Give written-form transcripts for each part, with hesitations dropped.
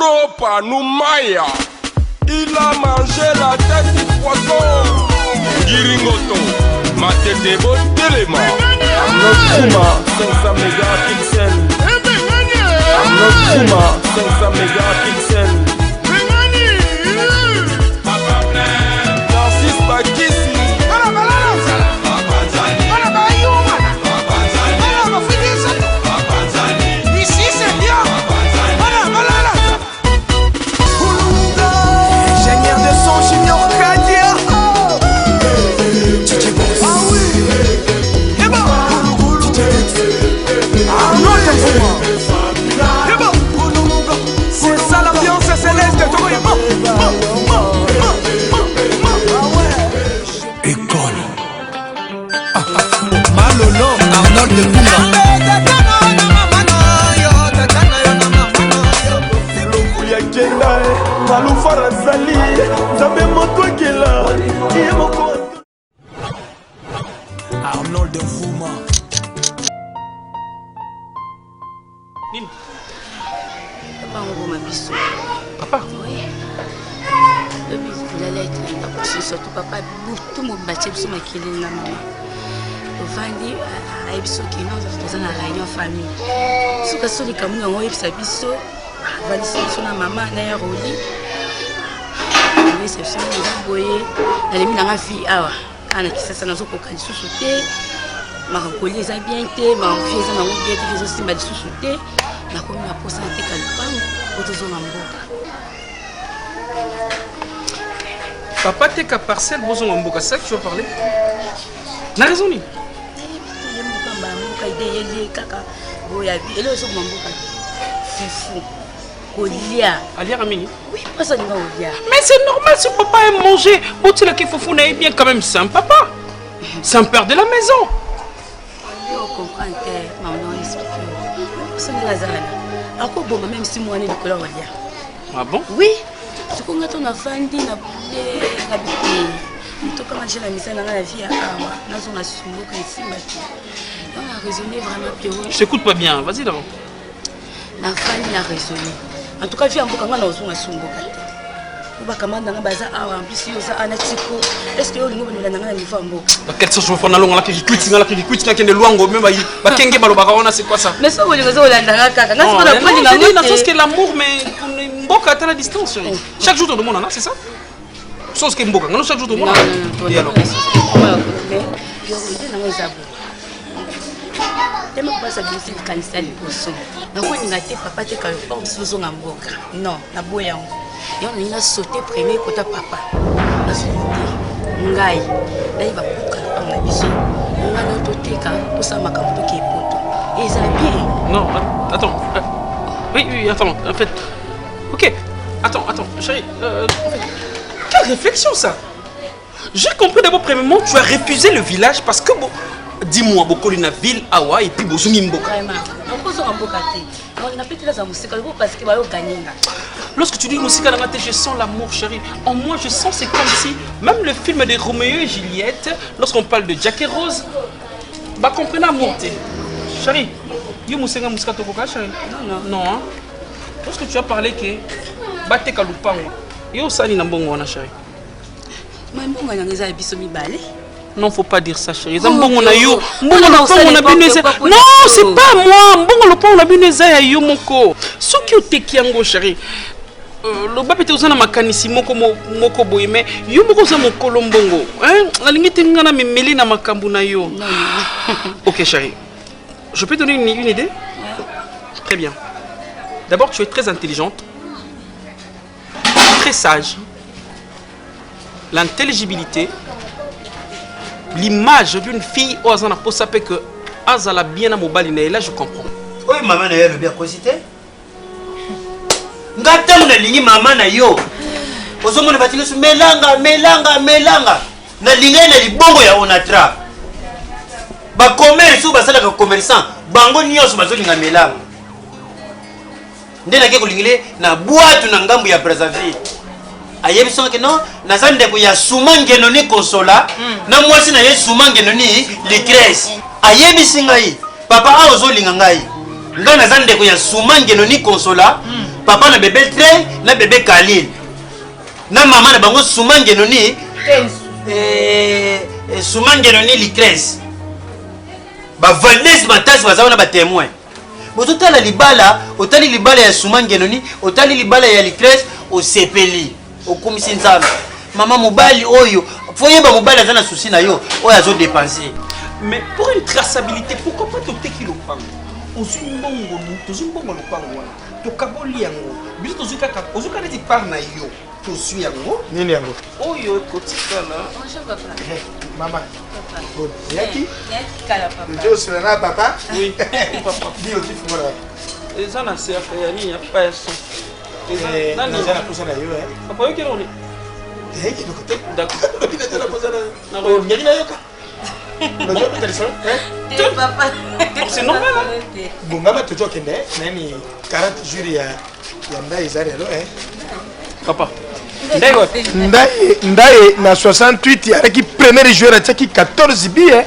Trop à Noumaya. Il a mangé la tête du poisson. Giringoto, ma tête est beau téléma. Arnaud Kouma, 500 mégapixels. Arnaud Kouma, 500 mégapixels. Narcisse Bakissi. C'est ça l'ambiance céleste. École Malolo Arnold de Arnold de Fouma. Papa? Oui. La lettre, c'est surtout papa. Tout le monde battait sur ma kille na maman. Au fandi, à Ebiso qui nous faisons la réunion famille. Ce que sont les Camerounais, on est Ebiso, valise sur la maman, d'ailleurs au lit. C'est ça, nous avons voyé. Elle est mise dans la fille. Ah, on a qui ça dans un coca de sous-souté. Ma recollie les a bien été, ma fille les a bien été, les aussi m'a sous-souté. La commune a posé un téléphone pour te zoner en boca. Papa, t'es qu'à parcelle, besoin en boca, c'est ça que tu vas parler? N'a raison ni. Alia Ramini. Oui, pas ça, mais c'est normal si papa aime manger. Bon, tu l'as qu'il faut fouiller bien quand même, c'est un papa. C'est un père de la maison. On comprend que maman explique. C'est la encore bon, même si moi, on est de couleur. Ah bon? Oui. Ce qu'on a ton enfant dit, n'a pas tout comme j'ai la mise dans la vie à Awa. Nous on a su beaucoup ici, on a raisonné vraiment plus haut. Je t'écoute pas bien, vas-y d'abord. La famille a raisonné. En tout cas, je suis un peu comme on a su beaucoup. On va commander dans le bazar en plus il y a un atiko. Est-ce que vous avez un niveau en beau? Quelle sorte de fois on a qui quitte là qui quitte là qui est loin même ba kenge baloba on a c'est quoi ça? Mais ça vous les avez là kaka. Non, c'est la chose que l'amour mais mboka à la distance. Chaque jour tout le monde là, c'est ça? Chose que mboka, non chaque jour tout le monde. Non. Et alors? Je ne sais pas si c'est le cancer de poisson. Je ne sais pas si c'est le mboka. Non, na boya. On a sauté premier côté papa. On a sauté. Ngai. Là il va pour on a biso. On a notre teka pour ça makambo qui est poto. Et ça bien. Non, attends. Oui, attends. En fait. OK. Attends, chérie. Quelle réflexion ça? J'ai compris d'abord premièrement tu as refusé le village parce que bon dis-moi beaucoup na ville awa et puis bozungi mboka. Vraiment. On peut en mboka té. On a fait tout la musique parce que va yo gagner. Lorsque tu dis musique à la matin, je sens l'amour, chérie. En moi, je sens c'est comme si, même le film de Roméo et Juliette, lorsqu'on parle de Jack et Rose, bah comprenez l'amour, chérie. You musique à tokoka, chérie. Non. Hein? Lorsque tu as parlé que, bah t'es kalupango, yo sali na bongo na chérie. Mais bongo na ngeza biso mi balé. Non, faut pas dire ça, chérie. Non, c'est pas moi. Bongo le pont on a bu neza yo moko. Ce qui est tekiango, chérie. Le bapé te usana makanisi moko boye mais yo moko za mokolo mbongo hein la lingi tenga na memeli na makambu na yo. OK chérie. Je peux donner une idée? Très bien. D'abord tu es très intelligente. Très sage. L'intelligibilité, l'image d'une fille au azana pour saper que azala bien à mobali là je comprends. Oui maman na yo bien cosité. Ngata mona lingi mama na yo ozomona batile su melanga na linga na libongo ya onatra ba commerce ou basala ka commerçant bango nyoso bazolinga melanga ndena ke kolingile na boîte na ngambu ya Brazzaville ayebiso ke non nazande ko ya sumangeno ni konsola na mwasi na ye sumangeno ni Lecrèce ayebisinga yi papa a ozolinga ngai nga nazande ko ya sumangeno ni konsola papa na bébé Trey na bébé Kalil na maman na bango Soumangenoni Soumangenoni Licres ba Vanessa Matasi baza na ba témoin bozotala libala otali libala ya Soumangenoni otali libala ya Licres osepeli okumisi nzambe maman mobali oyo foyeba mobali aza na souci na yo oyo azo dépenser. Mais pour une traçabilité, pourquoi pas te teki le pango? Ozumbongo, tozumbongo le pango wana. To kaboli yango. Biso tozukaka, ozuka neti par na yo. Tozu yango. Nini yango? Oyo kotika là. Bonjour papa. Maman. Papa. Bon, yaki? Yaki kala papa. Ndio sina papa? Oui, papa. Ndio tifu mwana. Eza na cercle ya ni ya pas son. Eza Nani na posa na yo Papa yo kero ni. Qui de côté? D'accord. Qui de la posa na. Na ro. Ngeli na yoka. Unajua mtalisema? Papa. C'est normal. Bungama tutoa kende nani 40 jours ya ndai zari alo Papa. Ndego. Ndai na 68 avec qui premier joueur ataki 14 billets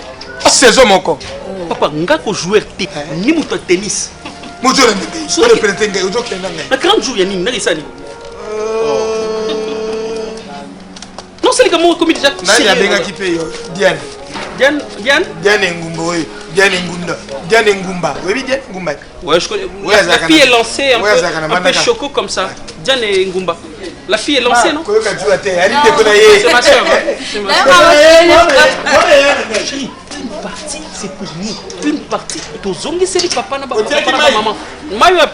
saison moko. Papa ngako joueur te ni muto tennis. Mojo le mbé. So le prétendent ojo kenda ngai. Na 30 jours ya nini nali sani. Non c'est les gars moi comme déjà. Nani abenga ki pe yo Diane. Diane Ngumba, oui. Diane Ngunda. Diane Ngumba. Oui, Diane Ngumba. Ouais, je connais. La fille est lancée un peu choco comme ça. Diane Ngumba. La fille est lancée, non? C'est ma soeur. Chérie, une partie, c'est pour nous. Une partie. Tu as zongi c'est papa na maman. Maman.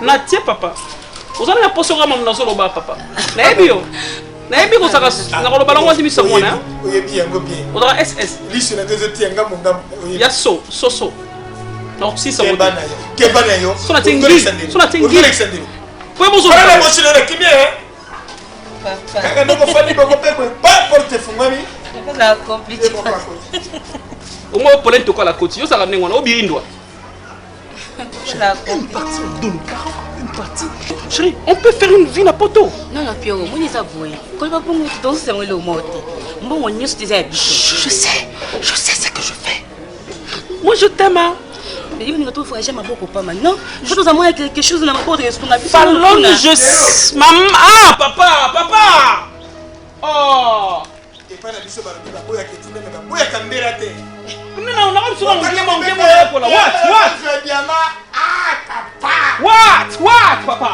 Natia papa. Vous avez la potion à maman dans son bas papa. Naebio. Naebi ko saka na ko balongo ndimi so mona. Oyebi yango bien. Odra SS. Lisi na tezo tianga monga. Ya so. Na si so. Kebana yo. So na tingi. Poe bozo. Para mo sino na kimie. Papa. Kaka ndoko fani bako peko. Pas porte fungami. Ça compliqué. Au moins polente ko la koti. Yo saka nengo na obirindwa. Une partie de nos parents, une partie. Chérie, on peut faire une vie à poteau. Non, non, Pierrot, moi, je sais. Quand je vais pour moi, c'est moi le mot. Moi, on y est, je sais ce que je fais. Moi, je t'aime. Mais il ne faut jamais beaucoup pas maintenant. Je dois avoir quelque chose dans ma porte. Parlons, je. Maman. Ah, papa. Oh. Et pas la biso balobi ba boya ketine me ba boya kambera te. Non, what? Papa.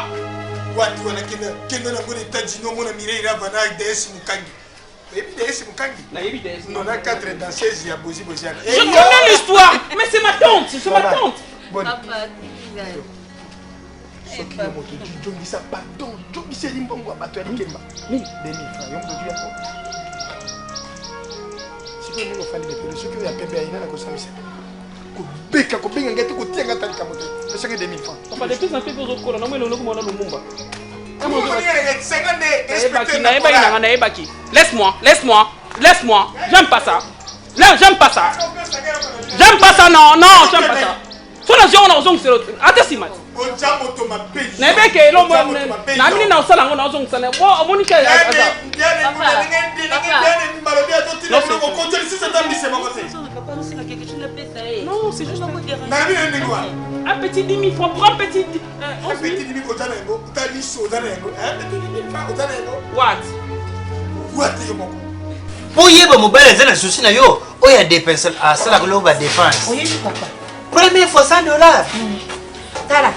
What wana kenda na ngone tajino mona mireira bana DS mukangi. Et puis DS mukangi. Na yebi DS. Non, na 4 dans 16 ya bozi bozi. Je connais l'histoire, mais c'est ma tante. Bon. Papa. Soki yo moto jongisa pardon, jongisa limbongo abato ya likemba. Oui, Denis, yo moto ya ko. Siko ni ngofali de soki ya pembe ina na kosamisa. Beka ko benga ngati ko tianga tali kamoto. Pesa ke 2000 francs. Papa depuis ça fait pour okolo na mwelo lokuma na lumumba. Laisse-moi. J'aime pas ça. J'aime pas ça, non, j'aime pas ça. Sur la zone, on a c'est l'autre. Attends, mat. Nebeke, l'homme, n'amène dans ça, on a besoin de ça. Bon, on y est. Non, c'est juste un petit 10 000 francs pour un petit 10 000 What? Pour y avoir mobile, c'est un souci na yo. Oh, il y a des personnes à ça la globe à défense. Oui, papa. Première fois $100.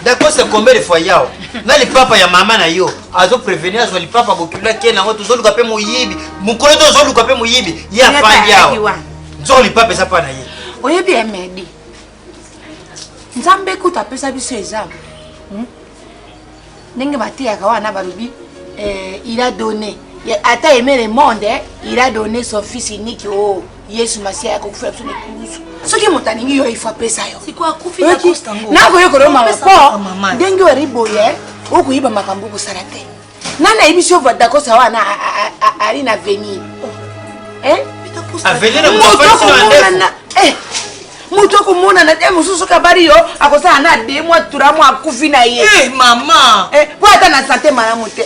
D'accord, c'est combien de fois yao? Na le papa ya mama na yo. Azo prévenir azo le papa bokula kena ngo tozolu kape moyibi. Mukolo tozolu kape moyibi. Ya fandi yao. Nzo le papa ça pa na ye. Oyebi emedi. Nzambe kuta pesa biso exam. Ndenge batiaka wana balubi il a donné. Ata aimer le monde, il a donné son fils unique au Yesu Masia ya kokufa absolu kurusu. Soki motaningi yo ifa pesa yo. C'est quoi kufi na Constango? Na ko yoko roma ko ndenge wari boye okuyiba makambo ko salate. Nana ibisho vada ko sawa na ali na venir. Avenir na mfano na Muto kumona na demo susu kabari yo akosa na demo turamu akufi na ye. Mama. Po ata na santé malamu te.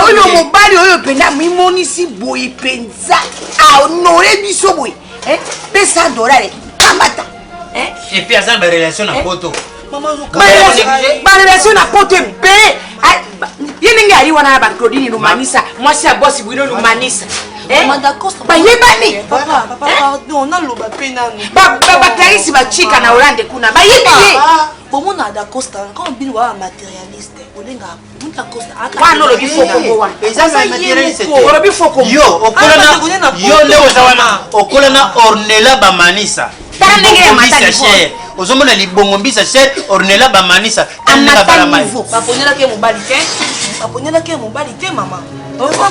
Oyo mobali oyo penda mimonisi boy penza. Honore biso boy. Pesa $100 kamata. Et puis ça ba relation na poto. balelation na poto ebele ye ndenge ali wana na baclodine lumanisa mwasi ya bosi bwino lumanisa bayebani baclarisi bacika na holande kuna bayebi ye bomona dacosta quand bino wa matérialiste olenga muta costa wana olobi fokongo wana olobi fokongo yo nde oza wana okola na ornela bamanisa tala ndenge ya matani ozomona libongo mbisa cher ornela bamanisa baponelaki mobali te baponelaki mobali te mama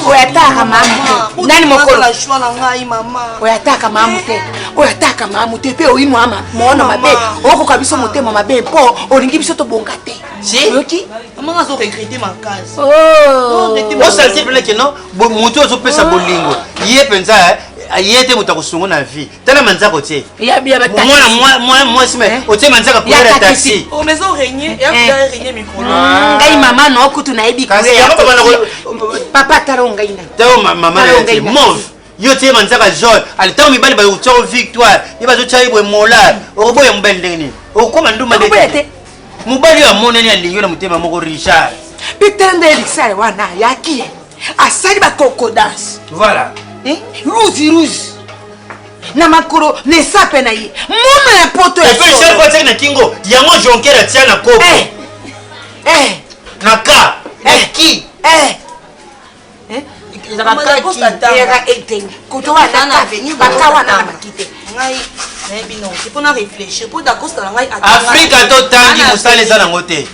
oyataka mamu te nani mokolo choix na ngai mama oyataka mamu te oyataka mamu te mpe oyinwa moona mabe okoka biso motema mabe mpo olingi biso tobonga te oyoki mama azoregrete makasi osalti peleke no motu ozopesa bolingo ye mpenza ye te moto akosungo na vie tala manzaka otie mwana mwasi me otie manzaka couleur ya taxi ngai mama no kutu nayebi papa tala ngai na tao mama na move yo tie manzaka jaune alitao mibali bautao victoire ye bazotya ibwe molar okoboya mobali ndenge nini okoma nduma te mobali oyo amonani alingi na motema moko richard peter nde elisale wana yaki asali bakokodance voilà rouge na makolo na esape na ye moma ya poto epeisarkoatiaki na kingo yango jonker atia na koko na ka ki afrika totangi mosala eza nango te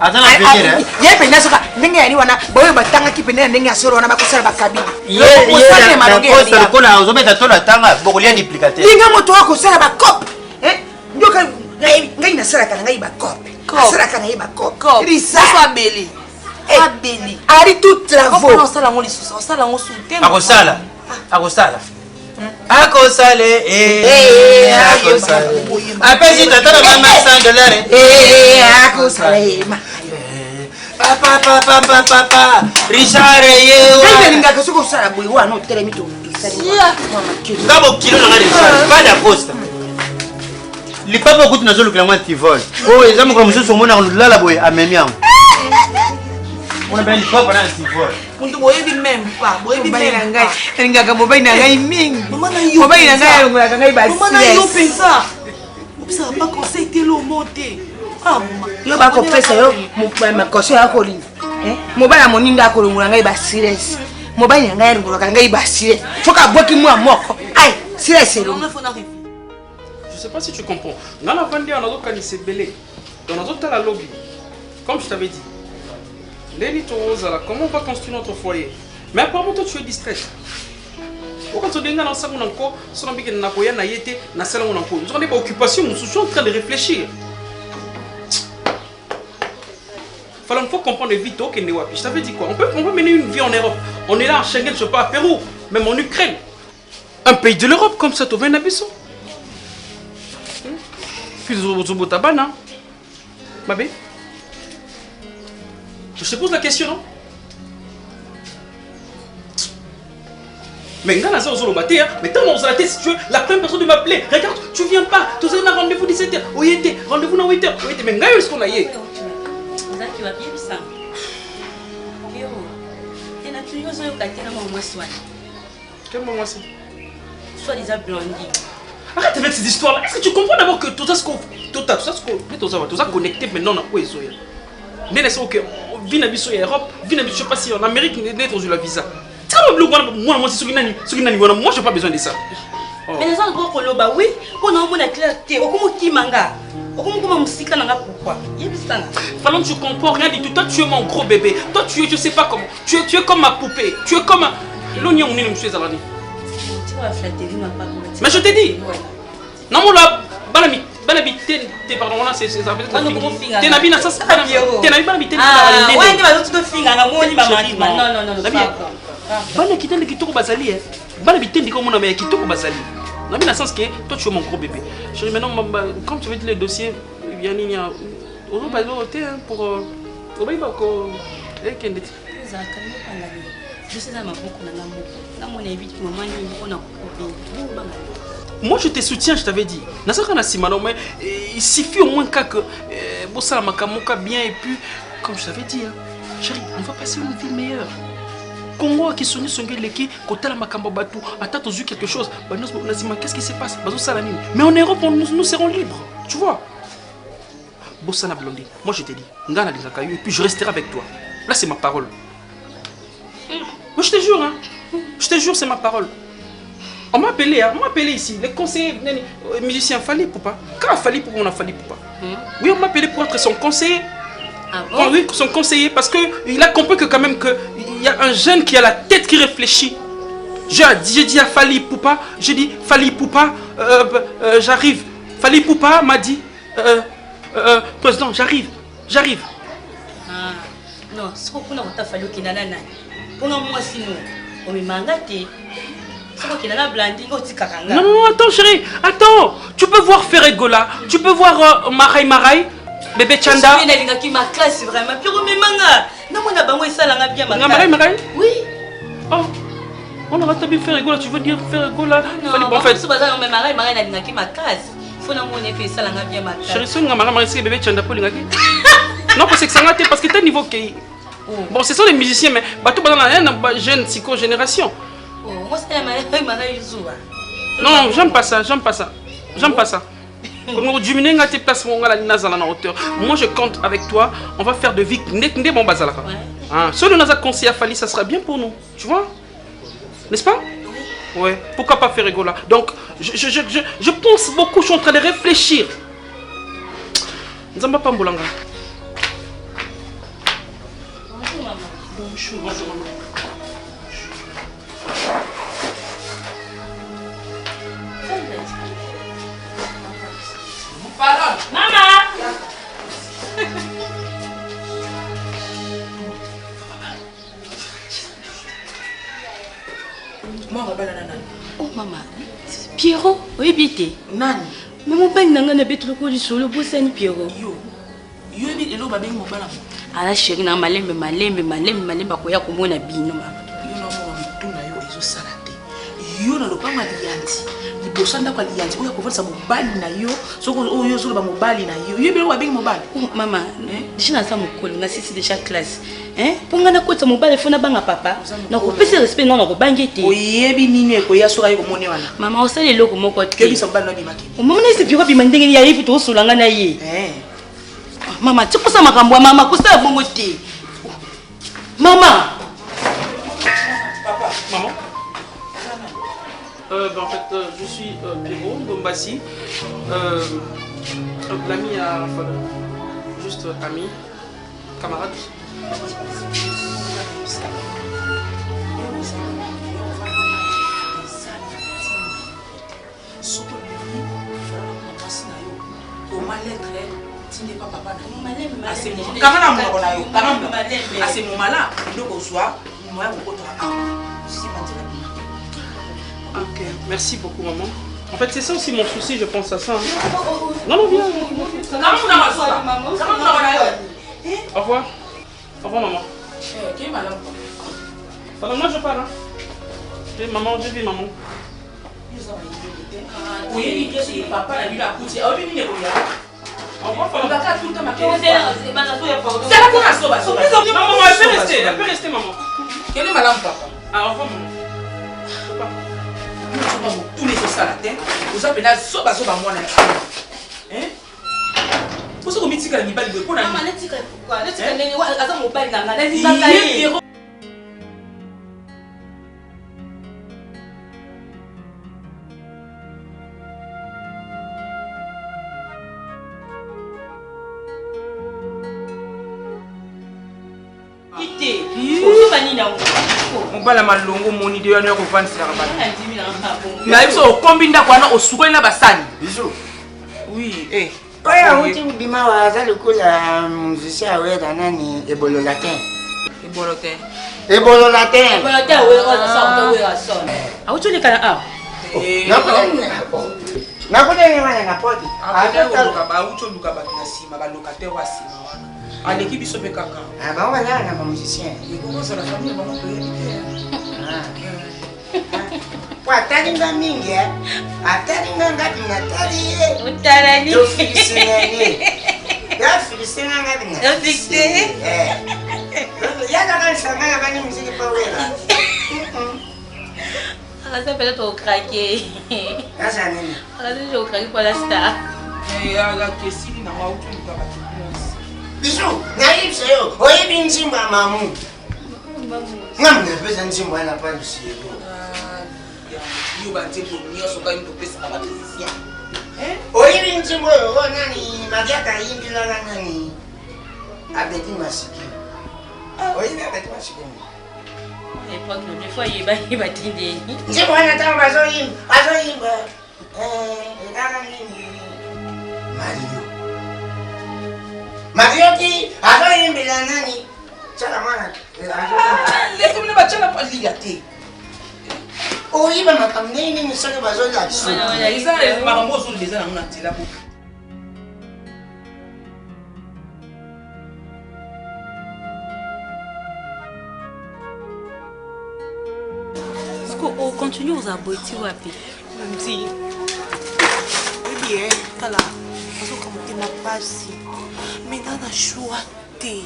aza na plaisir ye mpenza soka ndenge yali wana boyo batangaki pene na ndenge ya solo wana bakosala bakabine yekola ozobeta tolo atanga bokolia duplika te linga moto akosala bakope ndoka ngai nasalaka na ngai bakope asalaka na ye bakope abeli ali tout travaux akosala akosale apesi tata na mama $100 akosala papa richard yeelingaka soki osala boye wana otelemi nga bokilo nanga richard pas dacosta lipapa okuti nazolukela mwa tivol oyo eza mokolo mosusu omonaka lolala boye amemi yango lipapa na tivol elingaka mobali na ngai mingi mobali na ngai alongolaka ngai yo bakopesa yo makoso ya kolinga mobali ya moninga akolongola ngai basiresi mobali na ngai alongolaka ngai basire foka abwaki mwa moko ai siresi elongo. Je sais pas si tu comprends. Dans la vendée, on a d'autres canissés belés. On a d'autres à la lobby. Comme je t'avais dit. Lenny Torozala, comment on va construire notre foyer? Mais apparemment, toi, tu es distrait. Pourquoi tu es dans la salle où on a encore, si on a bien na yete, na salle où on a encore. Nous avons des préoccupations, nous sommes en train de réfléchir. Il faut comprendre vite, ok, je t'avais dit quoi? On peut mener une vie en Europe. On est là en Schengen, je ne sais pas, à Pérou, même en Ukraine. Un pays de l'Europe comme ça, tu viens d'Abisso. Puis Zobotabana. Mabé. Je te pose la question, non? Mais dans mais tellement on la tête, si tu veux, la première personne de m'appeler. Regarde, tu viens pas. Tu as un rendez-vous 17h. Oui, rendez-vous dans 8h. Oui, mais où est-ce qu'on a eu? Tu vas bien ça. Quel moment c'est? Soit des blondis. Arrête avec ces histoires-là. Est-ce que tu comprends d'abord que tout ça, tout ça connecté maintenant dans quoi ils sont? Mais laisse ok, vient à Bissau Europe, vient à Bissau, je sais pas si en Amérique n'est pas sur la visa. C'est comme le moi c'est ce moi j'ai pas besoin de ça. Mais les gens gros koloba oui, on a un bon clarté, au comment qui manga. Au comment musika nanga pourquoi? Fallon tu comprends rien du tout. Toi tu es mon gros bébé. Toi tu es je sais pas comment. Tu es comme ma poupée. Tu es comme l'oignon on est monsieur Zalani. Tu vas flatter ma pas. Mais je t'ai dit. Non mon là balami t'es pardon là c'est ça veut dire t'es nabina ça t'es nabina balami ah ouais t'es pas tout finga na moni maman non bana kitende kitoko bazali bana bitendi comme on a mais kitoko bazali non mais dans le sens que toi tu es mon gros bébé chérie maintenant comme tu veux dire le dossier bien il y a on va aller pour au bail ko ekende za kalmo pana je sais ça m'a beaucoup na mona évite maman ni on a coupé Moi je te soutiens, je t'avais dit. Mais il suffit au moins que Bossa Makamoka bien et puis, comme je t'avais dit, hein, chérie, on va passer une vie meilleure. Congo qui sonne son gars qui côté la Makambo Batou, attends t'as vu quelque chose. Qu'est-ce qui se passe? Mais en Europe nous serons libres, tu vois. Bossa na Blondine, moi je te dis, Ngana les Akayu et puis je resterai avec toi. Là c'est ma parole. Moi je te jure, hein. Je te jure, c'est ma parole. On m'a appelé ici, les conseillers, les musiciens Fali Poupa. Quand Fali Poupa, on a Fali Poupa. Oui, on m'a appelé pour être son conseiller. Ah bon? Oui, son conseiller, parce qu'il a compris que quand même il y a un jeune qui a la tête qui réfléchit. J'ai dit à Fali Poupa, j'arrive. Fali Poupa m'a dit, président, j'arrive. Ah, non, c'est pour nous que Fali qui n'a pas. Pour moi, sinon, on me mangate. Non, attends chérie, attends. Tu peux voir Ferregola, tu peux voir Marai, bébé Chanda. Je suis ma classe vraiment. Puis Marai? Oui. Oh, on aura bien Ferregola, tu veux dire Ferregola? Non, en fait, Marai ma classe. Il faut que ça bien ma classe. Chérie, si Marai, c'est bébé Chanda pour l'ingaki. Non, parce que c'est parce que tu as niveau qui. Bon, ce sont les musiciens, mais tu as une jeune psycho-génération. Non, j'aime pas ça. Moi je compte avec toi, on va faire de vie. Si on a conseillé à Fali, ça sera bien pour nous, tu vois? N'est-ce pas? Ouais, pourquoi pas faire rigoler? Donc, je pense beaucoup, je suis en train de réfléchir. Nzamba Pambolanga. Bonjour, maman. Oh maman, Pierrot, oui bité. Nani? Mais mon père n'a pas de trop de solo pour ça ni Pierrot. Yo bi elo ba bengi mobala. Ala chérie na malembe bakoya komona bino mama. Yo na mo mituna yo ezo salate. Yo na lopanga liyanti. Libosa ndako liyanti oya kovalisa mobali na yo, soko oyo zo ba mobali na yo. Yo bi elo ba bengi mobali. Mama, déjà na sa mokolo na sisi déjà classe. Hein? Pour nga na kota mobali fona banga papa. Na ko pese respect non na ko bangete. Oyebi nini ko ya soka yo komone wana. Mama osale loko moko te. Kebi sa mobali na bimaki. Mama na ese biro bi mandenge ya yefi to solanga na ye. Maman, tu peux ça makambo maman, ko ça bongo te. Maman. Papa, maman. En fait, je suis Pierrot Dombassi, l'ami à Raphaël, juste ami, camarade. Ok, merci beaucoup maman. En fait c'est ça aussi mon souci, je pense à ça. Hein. Non, viens. Au revoir. Au revoir maman. Pendant moi je parle. Hein. Maman, je vis maman. Oui, papa a vu la couture. Au revoir, maman. Maman, elle peut rester, maman. Quel est madame papa? Ah, au revoir, maman. Papa. Tous les choses à la tête, vous avez là, soba moi là. Hein? Pour ce que vous me dites que vous avez dit, vous avez dit, vous avez dit, mobala malongo moni de yana ko vansira bana na biso okombi ndako wana osukoli na basani biso oui oya uti bima wa za lokola musicien awera nani ebolo latin ebolo latin we on sort we on sort auto le kana ah na kodeni wana na poti auto luka ba na sima ba locataire wa sima wana aleki biso pe kaka ba wala na musicien iko ko sala famille ba mo pe Watalinga mingi eh. Atalinga ngapi natali eh. Utalani. Tofilisingani. Ya filisina ngapi na. Ofixé. Ya kaka sanga bani muziki pa wela. Ça peut-être au craquer. Sasa nini? Ça au craquer pour la star. ya kesili na wautu mpaka Bisu, naibse yo. Oyebi nzimba mamu. Ngamne pesa nzimba na pa bisiyo. yo bantembo nyonso kali topesaka bamusicien Oyebi nzimba yo nani magiaka yimbila nani. Abeti masiki. Oyebi abeti masiki. L'époque, des fois, il va t'aider. Nzimba wana tamba azoyimba. Mario ki azoyimbila nani? Chala mwana. leko mine bachala paliga te Oyiba makamneni ni soki bazolia biso. eza makambo ozolila eza nango na nzela bo On continue aux abotis wapi. Mamzi. Oui bien, tala. Azo kamote na pasi. Mena na shua te.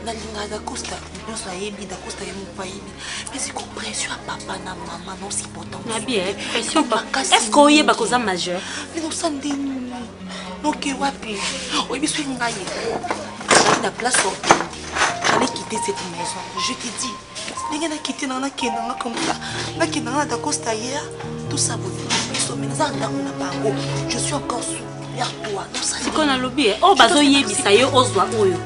Na linga da costa. Nyonso ayebi da costa ye mopa yebi. Mais c'est compression à papa na maman non si pourtant. Na bien, pression pas. Est-ce qu'on y est bakoza majeur? Mais non ça ndeni. Non ke wapi. Oui biso ngai. Na place sortie. J'allais quitter cette maison. Je te dis. Ndenge na quitter na kenda comme ça. Na kenda na da costa hier. Tout ça vous je suis encore sous toi. C'est qu'on a lobby. Oh, bazo yebisa yo ozwa oyo.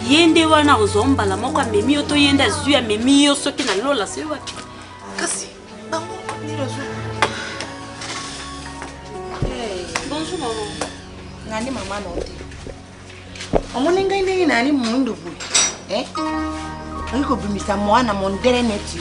Yende wana ozomba la moko memi yo to yende azuya memi yo soki na lola se wapi. Kasi bango ni lozo. Bonjour maman. Nani maman note. Omone ngai ndenge nani mundu bu. Ngiko bimisa mwana mondere neti.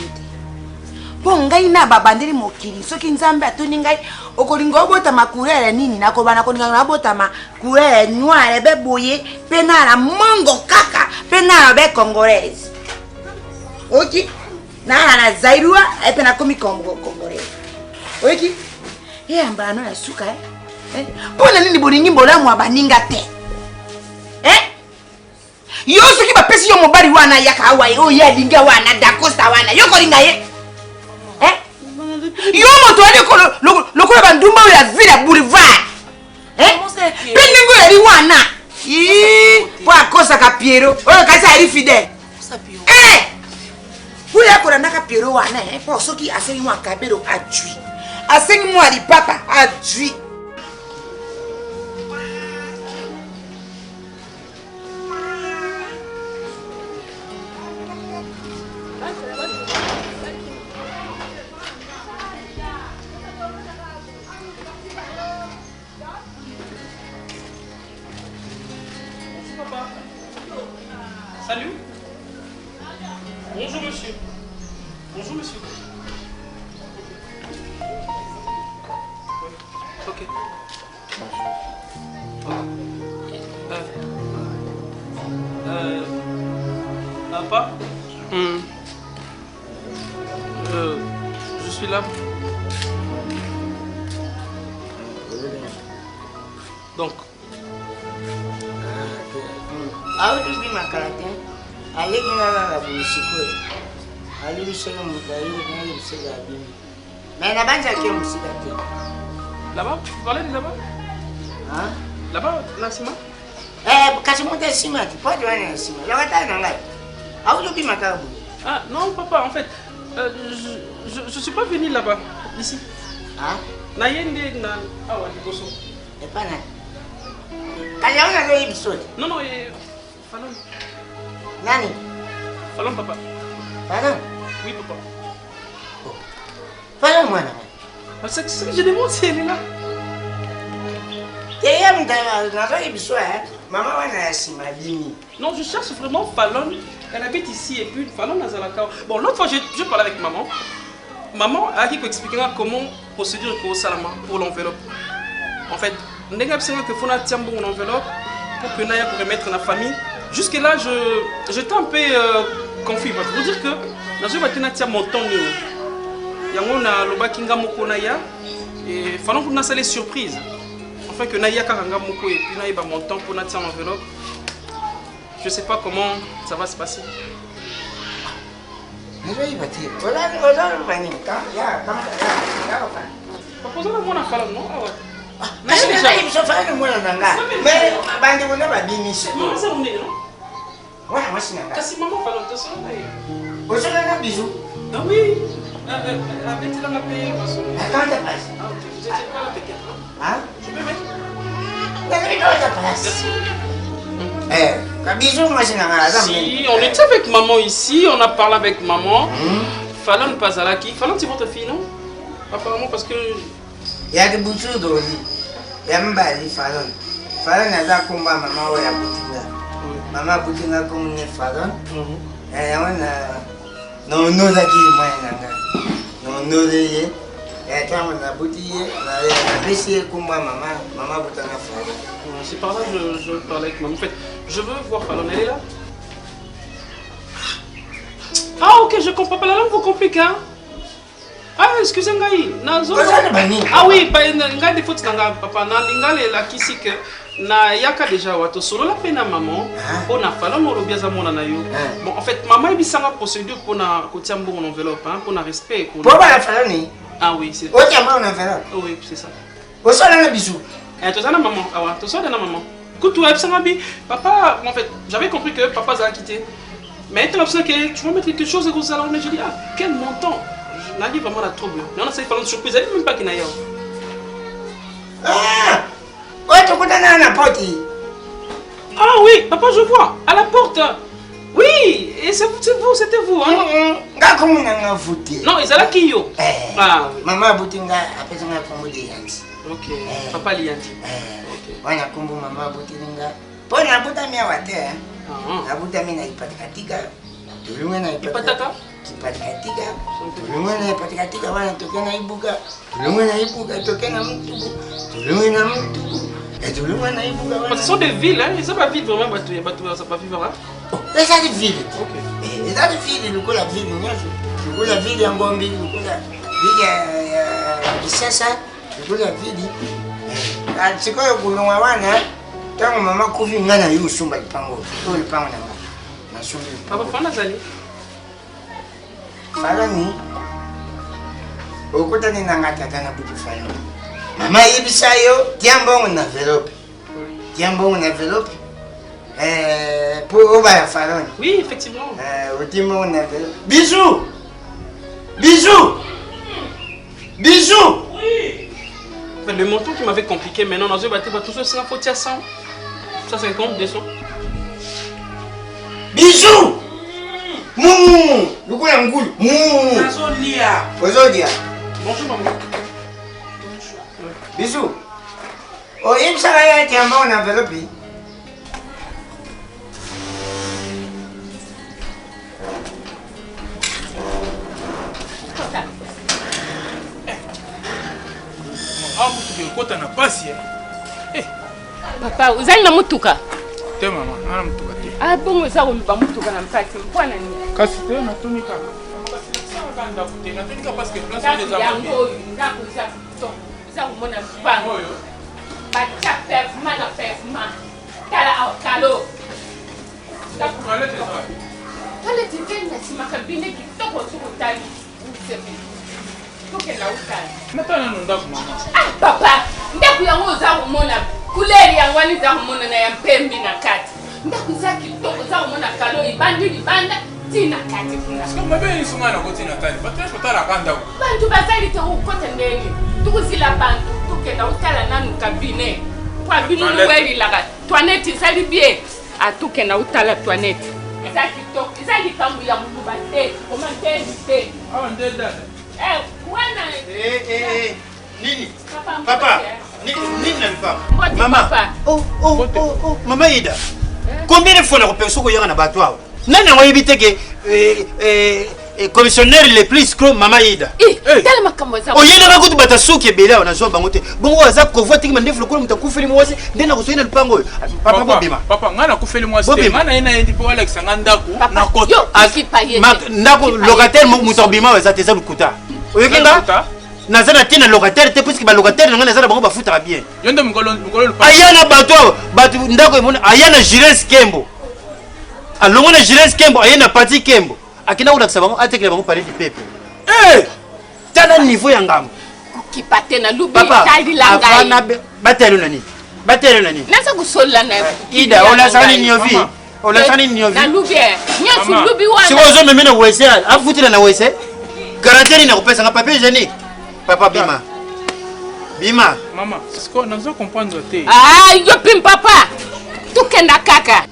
Po ngai na babandeli mokili soki nzambe atuni ngai okolinga obota makurere nini nakobana kolinga na bota makurere noire be boye pe na la mongo kaka pe na be congolaise oki na zairua pe na komi congolaise oki ambano ya suka po na nini bolingi mbolamu abaninga te yo soki bapesi yo mobali wana yaka awa o ya linga wana dakosta wana yo kolinga ye yo moto ali lokola bandumba ya ville boulevard peningo yali wana po akosaka Piero oyo kasi ali fidèle oyo akolandaka Piero wana po soki asengi mwa kabelo adui asengi mwa lipapa adui Salut. Bonjour monsieur. Bonjour monsieur. Ok. Papa. Je suis là. Donc. Audu bi makarate. Aleki na la bulisiko. Ali bisega mutai na bisega bimi. Mais na banja ke musika te. Là-bas, tu parlais de là-bas? Hein? Là-bas, la ciment? Kasi monte ciment, tu peux donner un ciment. La wata na ngai. Audu bi makabu. Ah non papa, en fait, je suis pas venu là-bas, ici. Hein? Na yende na awa liboso. Et pas na. Kaya ona zo episode. Non non, Fallon. Nani? Fallon papa. Fallon? Oui papa. Oh. Fallon moi. C'est que je demande si elle est là. Non, je cherche vraiment Fallon. Elle habite ici et puis Fallon Nazalaka. Bon, l'autre fois, je parlais avec maman. Maman a dit expliquera comment procéder pour Salama pour l'enveloppe. En fait, on a besoin que Fona tient bon enveloppe pour que Naya pourrait mettre la famille. Jusque-là, j'étais un peu confus. Pour vous dire que dans une matinée, tient mon temps. yango na lobaki nga moko na ya et fallait qu'on a salé surprise enfin que na ya kanga moko et puis na yeba montant pour na tia enveloppe. Je sais pas comment ça va se passer. Papa, on a fallu non? Mais je fais le moins d'anga. Mais bande on a pas bimi. Non, ça on est non? Ouais, moi c'est nanga. Kasi maman fallu te ça là. Vous avez un bisou? Ah oui. Avec tu l'as payé parce que. Attends, t'as pas. Ah OK, vous étiez pas là peut-être. Hein? Je peux mettre. Mais non, t'as pas. Bisou, moi c'est nanga. Si, on était avec maman ici, on a parlé avec maman. Fallon pas à la qui? Fallon c'est votre fille non? Apparemment parce que il y a des boutures d'oli. Il y a même pas les Fallon. Fallon a déjà combat maman ou la boutique. Maman boutique a comme une Fallon. Et on a non aquí moi nanga. Non les et quand on a boutique, on a laissé combat maman boutique a Fallon. C'est par là que je parlais avec maman. En fait, je veux voir Fallon, elle est là. Ah OK, je comprends pas la langue, vous compliquez hein? Ah, excusez-moi, ah oui, ngai des fautes nanga papa na lingale la kisik na yaka déjà wato solo la pena maman on a fallu no lobiaza mona na yo. Bon en fait maman ibisanga procédure pour na kotia mbongo enveloppe hein pour na respect pour la fallu. Ah oui, c'est OK, moi on enveloppe. Oui, c'est ça. Au sol na bisou. To ça na maman. Ah ouais, to ça na maman. Kutu ebsanga bi papa en fait, j'avais compris que papa a quitté. Mais tu as l'impression que tu vas mettre quelque chose et que ça là je dis ah, quel montant. On a dit vraiment la trouble. Non, c'est pas une surprise. Elle dit même pas qu'il y a. Ah! Ouais, tu connais la porte. Ah oui, papa, je vois. À la porte. Oui, et c'est vous, c'était vous. Hein? Comment on a voté? Non, ils allaient qui yo? Ah oui. Maman Boutinga a fait un combo de Yanti. Ok. Papa Lianti. Ok. On a combo maman Boutinga. Pour la Boutami à Water. La Boutami n'a pas de katika. Tout le monde n'a pas de katika. Patikatika, tulumwana patikatika wana tokena ibuka, tulumwana ibuka tokena mtubu, tulumwana mtubu, et tulumwana ibuka wana. Ce sont des villes, hein, ils sont pas villes vraiment, ça pas vivre là. Les gens des villes. OK. Les gens des villes, le coup la ville, le coup la ville en Gombi, le coup la ville à Kisasa, le coup la ville. Ah, c'est quoi le boulon wana? Tant maman couvi ngana yu sumba lipango, tout le pango na sumba. Papa fana zali. Falani, ukuta ni nangatata na buti Falani. Mama ibisayo, tiambongo na enveloppe. Tiambongo na enveloppe. Pour Oba ya Falani. Oui, effectivement. Tiambongo na enveloppe. Bisous! Bisous! Bisous! Oui! Le montant qui m'avait compliqué maintenant, dans un bâtiment, tout ça, c'est un faut 100. Ça, c'est compte, 200. Bisous! Mouh! Le coup la ngoule. Mouh! Azolia. Azolia. Bonjour maman. Bisous. Oh, il me s'arrête à tiens bon enveloppe. Ah, mutuka kota na pasi. Papa, uzali na mutuka? Te mama, ana mutuka te. Ah, bongo za kuluba mutuka na mpasi. Mpwana nini? Kasi te na tunika. Kasi sana kanda kute na tunika parce que place des amis. Yango, ndako za to. Za kumona mpango. Bacha performance na performance. Kala au kalo. Ndako toilette ça. Toilette tena si makabine kitoko tukutali. Useme. Toke la utali. Natana ndo ndako mama. Ah papa, ndako yango za kumona kuleri yango ni za kumona na ya mpembi na kati. Ndako za kitoko za kumona kalo ibandi libanda tina kati kuna. Sika mabe isuma na kotina kali. Batresh kotala kanda ko. Bantu bazali te ukota ndeni. Tukuzila bantu tukenda utala nanu kabine. Kwa binu weli laga. Toilette zali bien. Atukenda utala toilette. Za kitoko, za likambu ya mbuba te. Komante te. Ah ndeda. Wana Nini? Papa, nini nalifanya? Mama. Oh, Mama Ida. Combien de fois on a repensé qu'on y a un abattoir? Nani on évite que commissionnaire les plus que Mama Ida. Tala makambo za. Oyenda ngakuti batasuki bela onazwa bangote. Bongo waza kovoti mandefu lokolo mtakufeli mwasi ndena kusina lipango. Papa bobima. Papa ngana kufeli mwasi te. Ngana ina yendi po Alex ngandako na koto. Ndako locataire mutobima waza teza lukuta. oyekenga naza na tina locataire te puisque balocataire nanga naza na bango bafutaka bien yo nde mokolo aya na bato ndako emona aya na Jules Kembo alongo na Jules Kembo aya na Pati Kembo akenda kolakisa bango atekela bango palais du peuple tala niveau ya ngambo kipate na lubi tali la ngai batelo nani nasa kusola na ida ona sani nyovi na lubi nyofi lubi wana sikozo meme na wese afutila na wese garantie na kopesa nga papier hygiénique papa bima mama siko nazo comprendre te yo pim papa tukenda kaka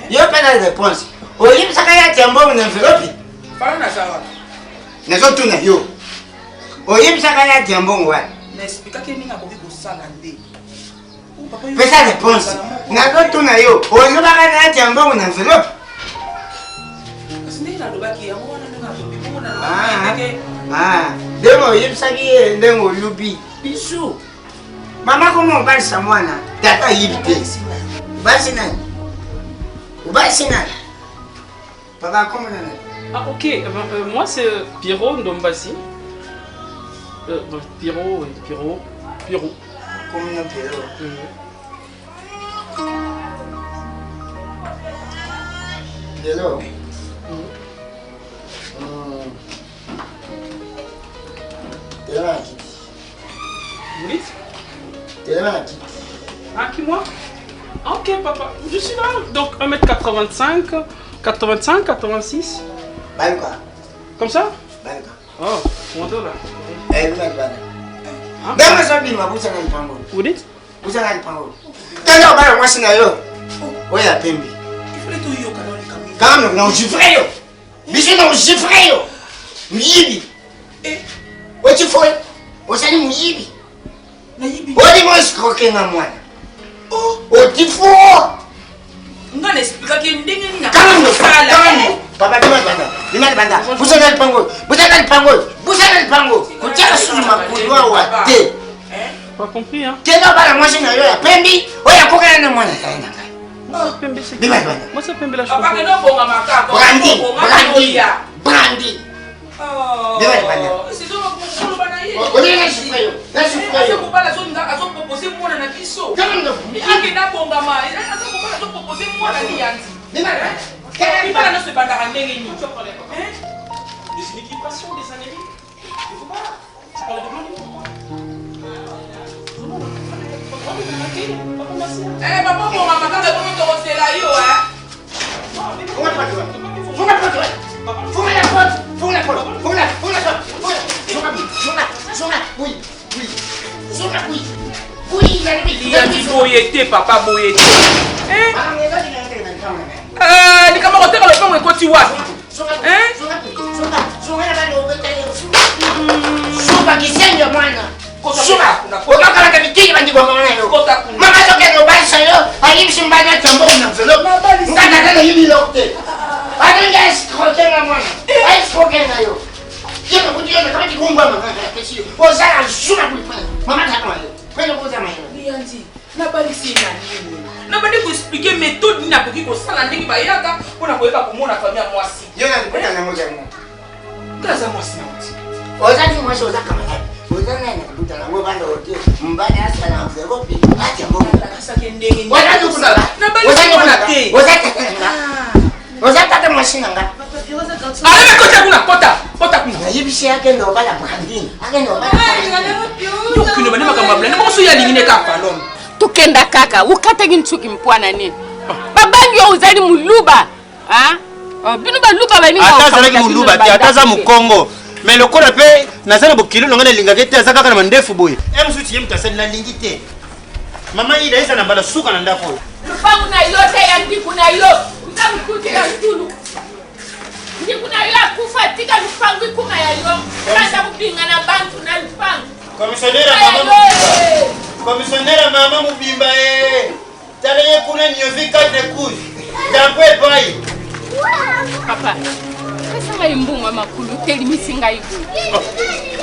yo pena réponse oyebisaka ya tiambongo na enveloppe fala na sawa nazotuna yo oyebisaka ya tiambongo wana naexplikaki nini akoki kosala nde pesa réponse nazotuna yo oyebaka na ya tiambongo na enveloppe kasi ndenge nalobaki yango wana ndenge alobi bongo nalobaki ndenge oyebisaki ye ndenge olubi bisu mama komo obalisa mwana tata yibi te obalisi nani papa comment on est? Ah ok, moi c'est Pierrot Ndombasi. Pierrot, oui, Pierrot. Comment on Pierrot? Pierrot. T'es là qui? Vous dites? T'es là qui? Ah, qui moi? Ok papa, je suis là, donc 1m85, 85, 86. Balka. Comme ça? Balka. Oh, mon dos là. Vous dites? Quand on moi c'est yo. Oui, la pembe. Quand on a gifré yo. Bisu na gifré yo. Miyibi. What you for? Osani muyibi. Na yibi. Odi mo escroquer na mwana. Odi fo. Nga naexplikaki ndenge nini nakosala. Papa bima banda. Busana lipango. Kutaka sulu makudwa wa te. Pas compris hein. Kenda bala moi na yo ya pembi. Oya kokana na mwana kaenda ngai. Pembe c'est Bima. Moi c'est Pembe la papa keno bonga makako. Brandi. Bima banda. Sizo makolo bana ye. Oya shifreyo. Na shifreyo. Ko bala zo nga azo proposer mwana na biso. Yake na bonga ma. Azo ko bala zo proposer mwana ni yanzi. Bima. Kaya bala no se banda ndenge ni. Des significations des années. Il faut pas. Tu parles de moi. Papa bonga makaka ko to kosela yo boyete papa boyete likama koteka lopango ekoti wapi Suba kisenyo mwana. Suba. Okakalaka bitiki bandibwa mwana yo. Mama toke no balisa yo. Ayibisi mbanya tambo na envelope. Ngana kana yibi lokte. Adonga escroquer na mwana. Escroquer na yo. Yena kujia kama kikumba mama kesi. Ozala suba kulipana. Mama takwa yo. Kwenda kuza mayo. Lianzi. Na balisi na nini? Na bandi ko expliquer méthode ni nakoki ko sala ndenge bayaka pona koyeka komona famille mwasi. Yo na ndipeta na moja mo. Kaza mwasi na mwasi. Ozali mwasi ozaka mama. Ozana na kuta na ngobanda wote. Mbaya hasa na envelope. Acha mbona. Kasa kendenge. Ozali kuna. Na balisi kuna te. Ozali tata mashina nga. Ale kota kuna. Na yibisi yake ndo bala branding. Ake ndo bala. Kino bani makamba na boso ya lingine ka palom. Tukenda kaka ukata ginchuki mpwana nini babangi yo uzali muluba bino baluba bani atazalaki muluba te ataza mukongo mais lokola pe nazala bokilo nanga nalingaki te aza kaka na mandefu boye emusuti ye mutu asali nalingi te mama ida eza na mbala suka na ndako oyo lupangu na yo te ya ndiku na yo utamukutila ntulu ndiku na yo akufa tika lupangu ikuma ya yo kanda kupinga na bantu na lupangu commissionnaire mama mubimba talaye kuna nyovi 4 coups dampo epai papa pesa imbunga makulu teli misinga igu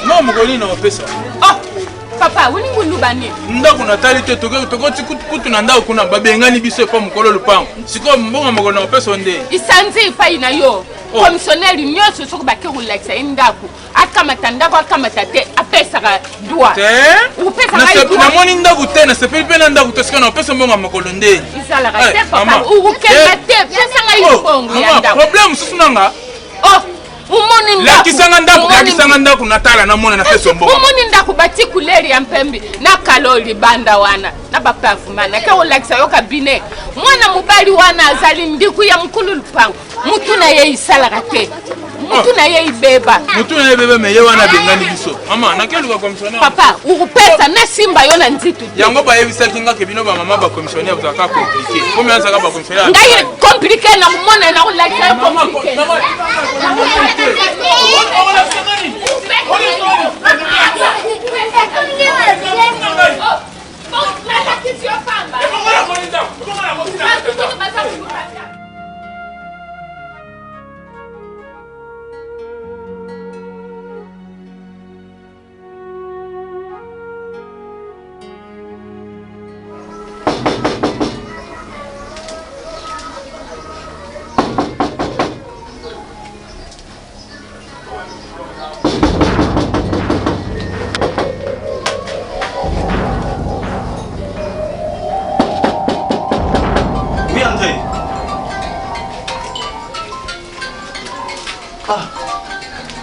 no mugoli na opesa Papa, woni ngulubani. Ndako natali te tokoti kutu na ndako kuna babengani biso pa mukolo lupango. Siko mbonga moko na pesa onde. Isanzi pa ina yo. Commissionnaire nyoso soko ba ke relaxa indako. Akamata ndako akamata te apesa ka droit. Te? Upesa ka droit. Na moni ndako te na sepeli pe na ndako te siko na pesa mbonga moko nde. Isala ka te papa. Ukenda te pesa ka ibongo ya ndako. Problème susu nanga. Oh. Umoni ndaku. Lakisanga ndaku natala na mona na pesa mbongo. Umoni ndaku bati kuleri ya mpembi na kaloli banda wana na bapavumana ke relaxa yo kabine. Mwana mubali wana azali ndiku ya mkulu lupango. Mutu na ye isalaka te. Mutu na ye ibeba. Mutu na ye ibeba me ye wana bengani biso. Mama nakeluka commissionnaire. Papa, ukupesa na simba yo na nzitu. Yango ba yebisa kinga ke bino ba mama ba commissionnaire vous aka compliqué. Combien ça va ba commissionnaire? Ngai compliqué na mona na relaxa compliqué.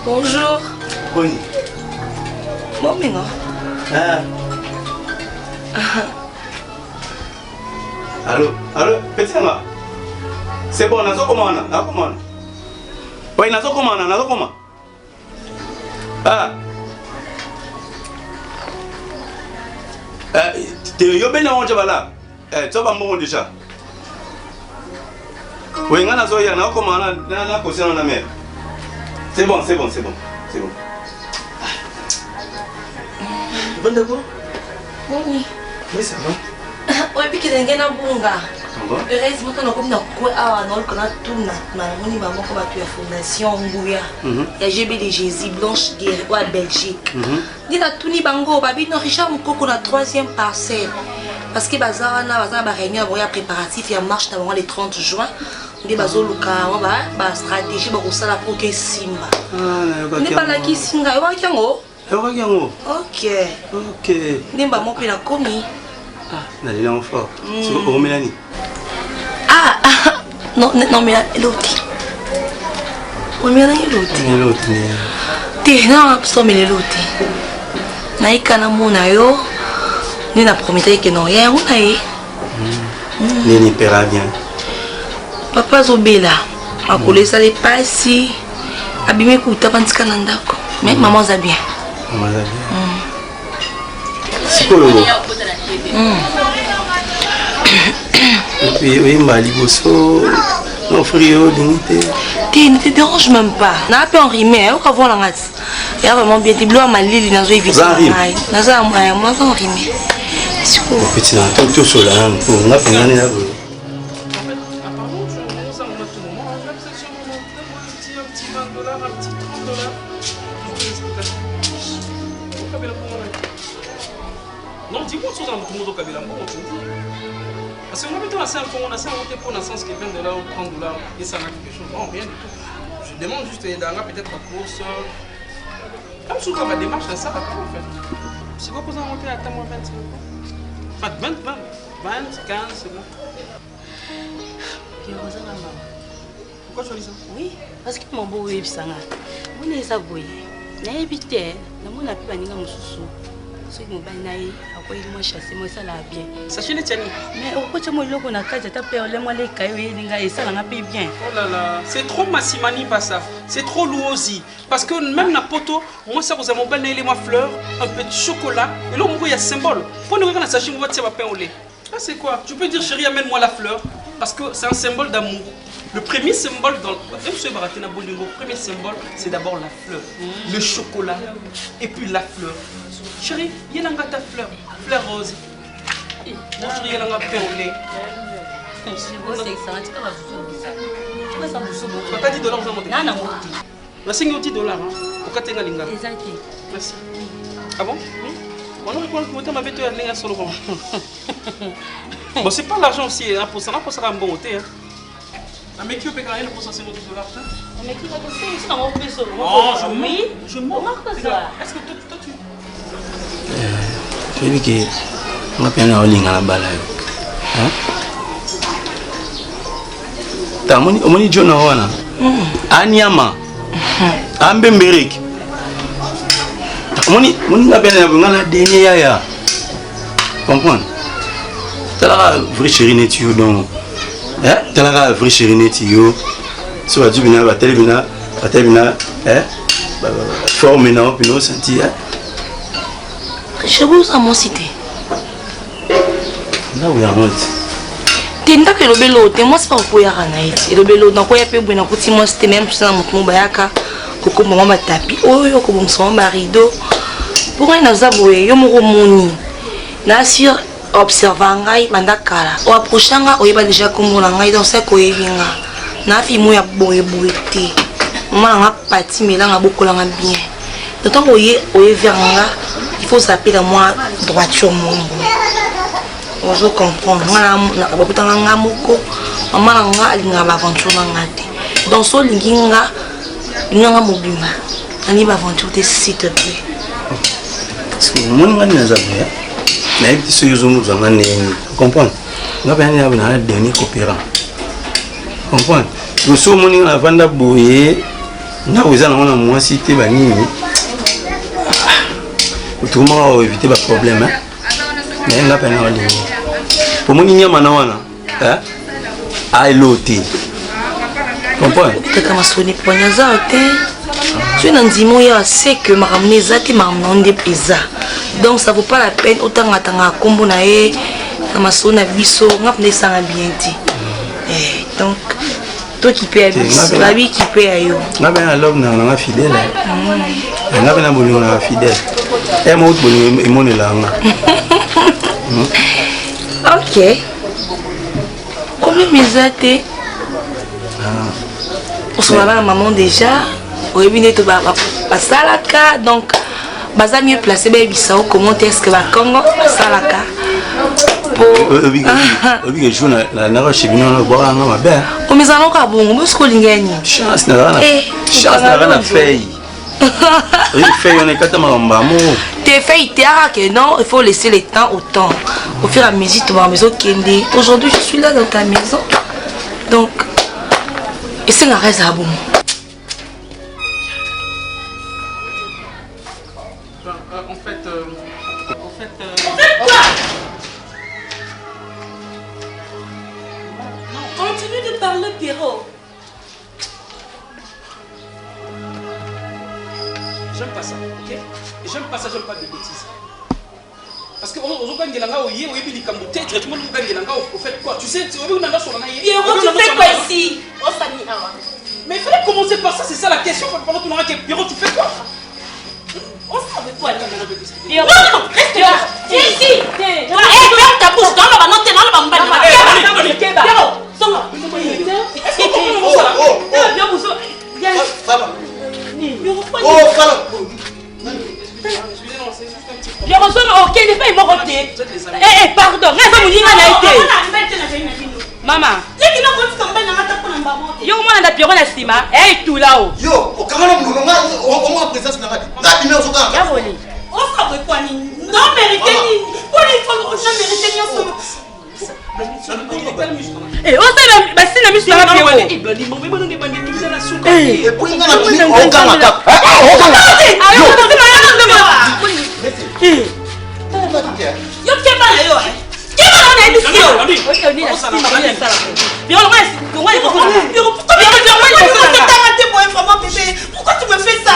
Bonjour. Bonjour. Bon, Mingo. Allô, petit Sanga. C'est bon, nazo comment? Oui, nazo comment? Ah. Yo ben on jabala. Tu vas m'en déjà. Oui, nazo ya na comment na position na mer. C'est bon. Bon d'accord. Oui. Oui, ça va. Oui, puis qu'il y a un bunga. heureusement qu'on a comme na quoi ah non qu'on a tout na moni maman comme tu as fondation Ngouya ya GB de Jésus Blanche Guerre ou à Belgique dit na tout ni bango babi no Richard Mukoko na 3e parcelle parce que bazar na ba réunion ya préparatif ya marche na le 30 juin ndi bazoluka ba stratégie ba kosala pour que Simba ni pas la ki singa wa kyango OK ndimba mo pe na komi na l'élan fort c'est au Mélanie non mais l'autre on me l'autre t'es non absolument l'autre naika na mona yo ni na promettre que non rien on aille ni paiera bien papa zobela akolesa les passi abime kuta pantika na ndako mais maman za bien Sikolo. Et puis oui, Maliboso, mon frère, ne te dérange même pas. N'a pas en rimé, on va voir la race. Il y a vraiment bien des bleus à Mali, dans une vidéo. Dans un moyen, moi en rimé. Sikolo. Petit n'entends tout sur la langue. On a fait un an. Non, dis-moi tout dans le monde au Kabila. Parce qu'on avait assez on a monté pour un sens que 20 $, ou 30 $, et ça n'a quelque chose. Non, rien du tout. Je demande juste peut-être la course. Comme souvent ma démarche, ça va pas en fait. C'est quoi vous en montez à temps 25 ans? Enfin, 20, 15, c'est bon. Pourquoi tu as dit ça? Oui, parce que mon beau est bizarre. Vous n'avez pas vu. N'avez pas été. Nous n'avons pas ni un souci. Ce qui m'a banni, après moi chasser moi ça la bien. Sachez les tiens. Mais pourquoi tu m'as dit qu'on a qu'à te taper les moi les cailloux et ça n'a pas bien. Oh là là, c'est trop massimani pas ça. C'est trop lourd aussi. Parce que même la poto, moi ça vous avez mon banni les moi fleurs, un petit chocolat et là on voit il y a symbole. Pour nous regarder sachez moi tiens va pain au lait. Ah c'est quoi? Tu peux dire chérie amène-moi la fleur parce que c'est un symbole d'amour. Le premier symbole dans le premier symbole, c'est d'abord la fleur, le chocolat et puis la fleur. Chérie, il y a ta fleur, fleur rose. Bonjour, il y a un pain au lait. T'as 10 $, vous en montez. Non, non, non. $10. Pourquoi tu as un linga? Merci. Ah bon? Oui. Bon, c'est pas l'argent aussi, hein, pour ça, on peut un bon hôtel. Mais qui peut gagner pour ça, c'est $50? Mais qui va passer ici dans mon vaisseau? Non, je m'en Est-ce que toi tu... Je dis que on va peine en ligne à la balle. T'as mon John Owana. Anyama. Ambemberik. Moni n'a peine à la dernière ya. Comprends? T'as la vraie chérie netio donc. T'as la vraie chérie netio. Sur la dubina, la télévina, forme non, puis nous sentir. Je vous à mon cité. Là où il y a un autre. Tenda que le bélo, moi c'est pas pour y aller. Et le bélo, donc il y a peu bon côté moi c'était même ça mon bayaka, koko maman tapi. Oh yo ko bon son marido. Pour un azaboué, yo mo moni. Na sur observant ngai mandakala. O approchanga o yeba déjà comme la ngai dans ça ko yinga. Na fi mo ya boye boete. Maman nga pati melanga bokolanga bien. D'autant que oye vers nga, il faut s'appeler moi droiture mon. Je comprends. Maman nga alinga aventure ngati. Dans so linginga nga mobima. Ani aventure s'il te plaît. Si mon nga na zabu ya. Na yiti so yuzo mu zanga ne. Comprends? Nga ba ni abana dernier coopérant. Comprends? Nous sommes en la vente à boyer. Nous avons moins cité Banini. Tout le monde a évité le problème. Mais on n'a pas de ligne. Pour moi, il y a un à l'hôtel. Comprends? Tu as sonné pour nous. Tu as dit que c'est que ma ramené ça qui m'a ramené pizza. Donc ça vaut pas la peine autant attendre comme on a eu ma sonne à biseau, on a fait ça bien dit. Donc toi qui paie la vie qui paie à yo. On a bien l'homme on a fidèle. On a bien on a fidèle. Et moi autre bon mon là. OK. Combien misate? On se la maman déjà. Au début tu vas passer la carte donc baza mieux placé baby ça comment est-ce que va Congo passer la carte. Obi joue la nara chez bino boire nga mabe. O mizano ka bongo musko lingani. Chance na na feuille. Il fait on est kata mamba mo. Tes feuilles que non, il faut laisser le temps au temps. Au fur et à mesure tu vas maison kende. Aujourd'hui je suis là dans ta maison. Donc et c'est la raison bon. Continue de parler, Pierrot. J'aime pas ça, ok? Et j'aime pas ça, j'aime pas de bêtises. Parce que on gagne des langues, oui, oui, puis les tout le monde gagne des langues, au fait quoi? Tu sais, tu veux que sur la Pierrot, tu fais quoi ici? On s'amie. Mais il fallait commencer par ça, c'est ça la question. Pendant qu'on aura que Pierrot, tu fais quoi? On savait quoi? Pierrot, non, reste là. Viens ici. Hé, ferme ta bouche. Dans le non, t'es dans le bambou. Pierrot, sors. Ok, n'est pas immorté. Eh, pardon, maman. Yo, moi, on a Pierrot na sima. Eh, tout là-haut. Yo, comment on a présence là-bas? La lumière au gars. On s'en quoi ni? Non, mérité ni. Pour les femmes, on a mérité ni ensemble. Eh, on s'est bah si la musique là Pierrot. Et pour une on gagne la Yo, qu'est-ce que yo? Qu'est-ce que on a dit pourquoi tu me fais ça?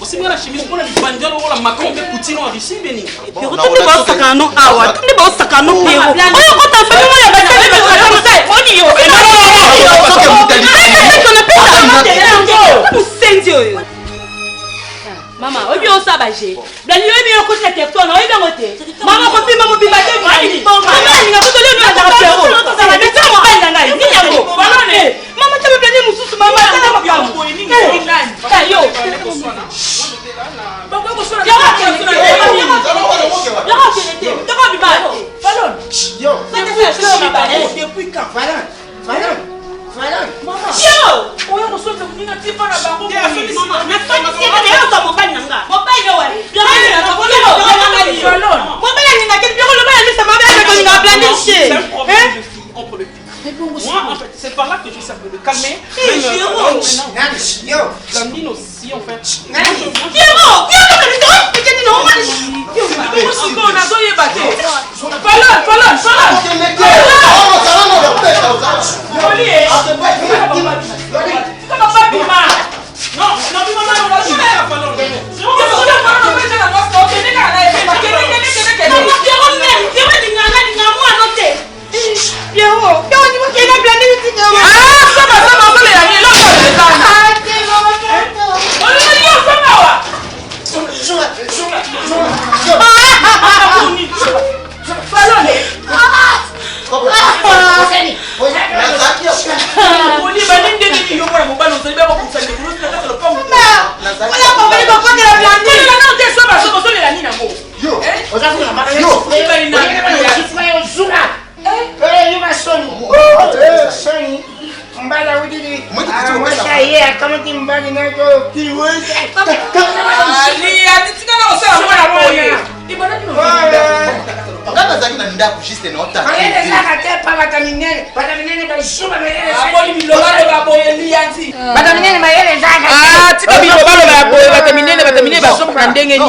Aussi bien la chemise pour la bandiole ou la macron de Poutine en Russie, béni. Pierrot, tout le monde sakano awa, tout le monde sakano Pierrot. Oh, quand t'as fait moi la bataille de comme ça, on y est. Mama, obi osabaje. Bani obi okosha téléphone, obi bangote. Mama ko pima mo bima te mani. Mama ni ngakoto leo na Pierrot. Ça va bien moi banda ngai. Ni yango. Balone. Mama tabe bani mususu mama tala makambo. Ni nani? Tayo. Moi, en fait, c'est par là que j'essaie de calmer. Landine aussi, en fait.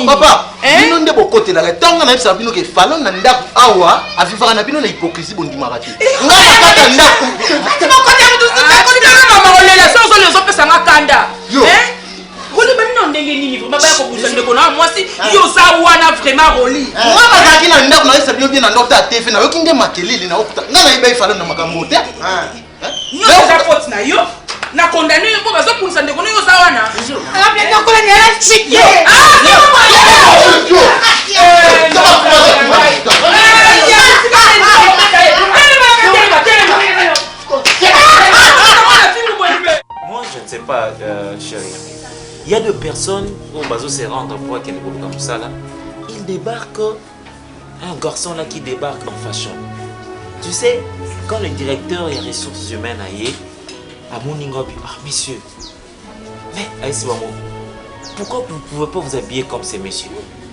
Papa, bino nde bokotelaka ntango nayebisaka bino ke Fallon na ndako awa avivaka na bino na hypocrisie bondimaka te nga nakata ndako osopesanga kanda olibani ndenge nini vraiment baya kobusa ndeko na mwasi yoza wana vraiment roli nga bazalaki na ndako nayebisa bino bie na ndoto ya tefe nayoki nde makelele naokuta nga nayebai Fallon na makambo te nyonso eza faute na yo na condamné yo mpo bazopunisa ndeko no yoza wana Moi, je ne sais pas, chérie. Il y a deux personnes où Bazo se rendre pour qu'elle est comme ça là. Il débarque, un garçon là qui débarque en fashion. Tu sais, quand le directeur des ressources humaines a yé, à Moningobi, ah messieurs, mais pourquoi vous ne pouvez pas vous habiller comme ces messieurs?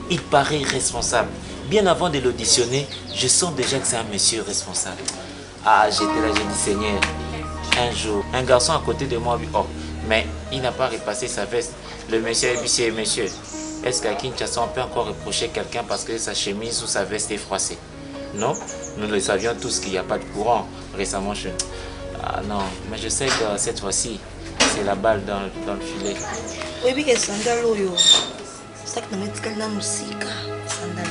Il paraît responsable. Bien avant de l'auditionner, je sens déjà que c'est un monsieur responsable. Ah, j'étais là, j'ai dit Seigneur, un jour, un garçon à côté de moi, oh, mais il n'a pas repassé sa veste. Le monsieur est monsieur, monsieur. Est-ce qu'à Kinshasa, on peut encore reprocher quelqu'un parce que sa chemise ou sa veste est froissée? Non, nous le savions tous qu'il n'y a pas de courant récemment. Ah non, mais je sais que cette fois-ci, c'est la balle dans le filet. Oui, que sandal c'est ça que nous mettons dans la musique. Sandal.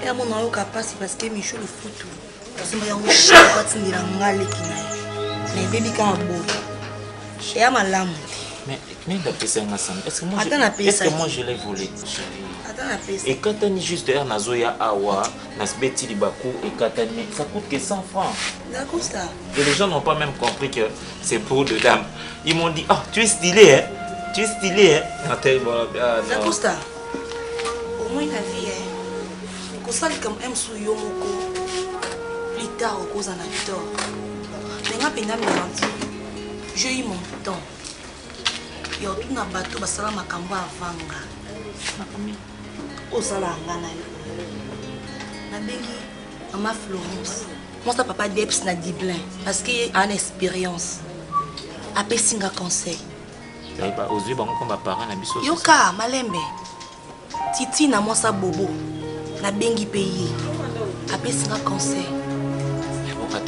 Et à mon avis, c'est parce que Michel le fout tout. Parce que moi, je suis pas mais baby quand beau. Et à ma lame. Mais est-ce que moi je l'ai volé? Et quand on est juste derrière Nazoya Awa, Nasbeti Libakou et Katani, ça coûte que 100 francs. D'accord ça. Et les gens n'ont pas même compris que c'est pour de dames. Ils m'ont dit, oh tu es stylé hein. Tu es stylé hein. D'accord ça. Au moins la vie hein. Qu'on s'aille comme M. Souyomoko. Plus tard au cause en a tort. Mais maintenant j'ai eu mon temps. Il y a tout un bateau qui a vanga. Osala ngana yo. Na bengi Maman Florence. Moi ça papa Deps na Diblin parce qu'il a une expérience. Après singa conseil. Ça va oser bango comme parents na biso. Yoka malembe. Titi na moi ça bobo. Na bengi pays. Après singa conseil.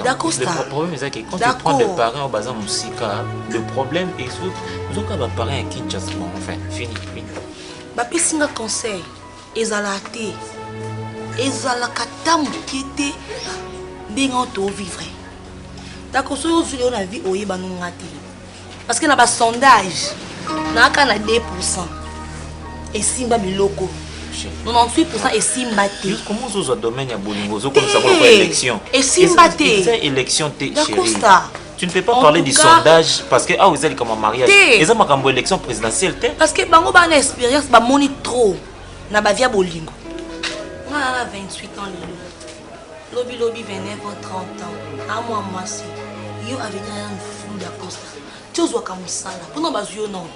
D'accord, le problème c'est que quand tu prends des parents au bazar musika, le problème est que nous avons des parents qui Kinshasa. Bon, enfin, fini. Bapesi nga conseil ezala te ezala kata moke te ndenge to vivre. D'accord, so ozuli on a vie oyeba nunga te parce que na ba sondage na ka na 2% et simba biloko 98% et simba te. Comment vous avez domaine ya bolingo zo comme ça pour élection et simba te c'est élection te chérie. Ça tu ne peux pas parler du sondage parce que ah vous êtes comme un mariage et ça m'a comme élection présidentielle te parce que bango ba na expérience ba moni trop na ba via bolingo. Moi à 28 ans lobby 29 ans 30 ans à moi si yo avenir un fou d'aposta tu ozwa ka musala pona bazuyo non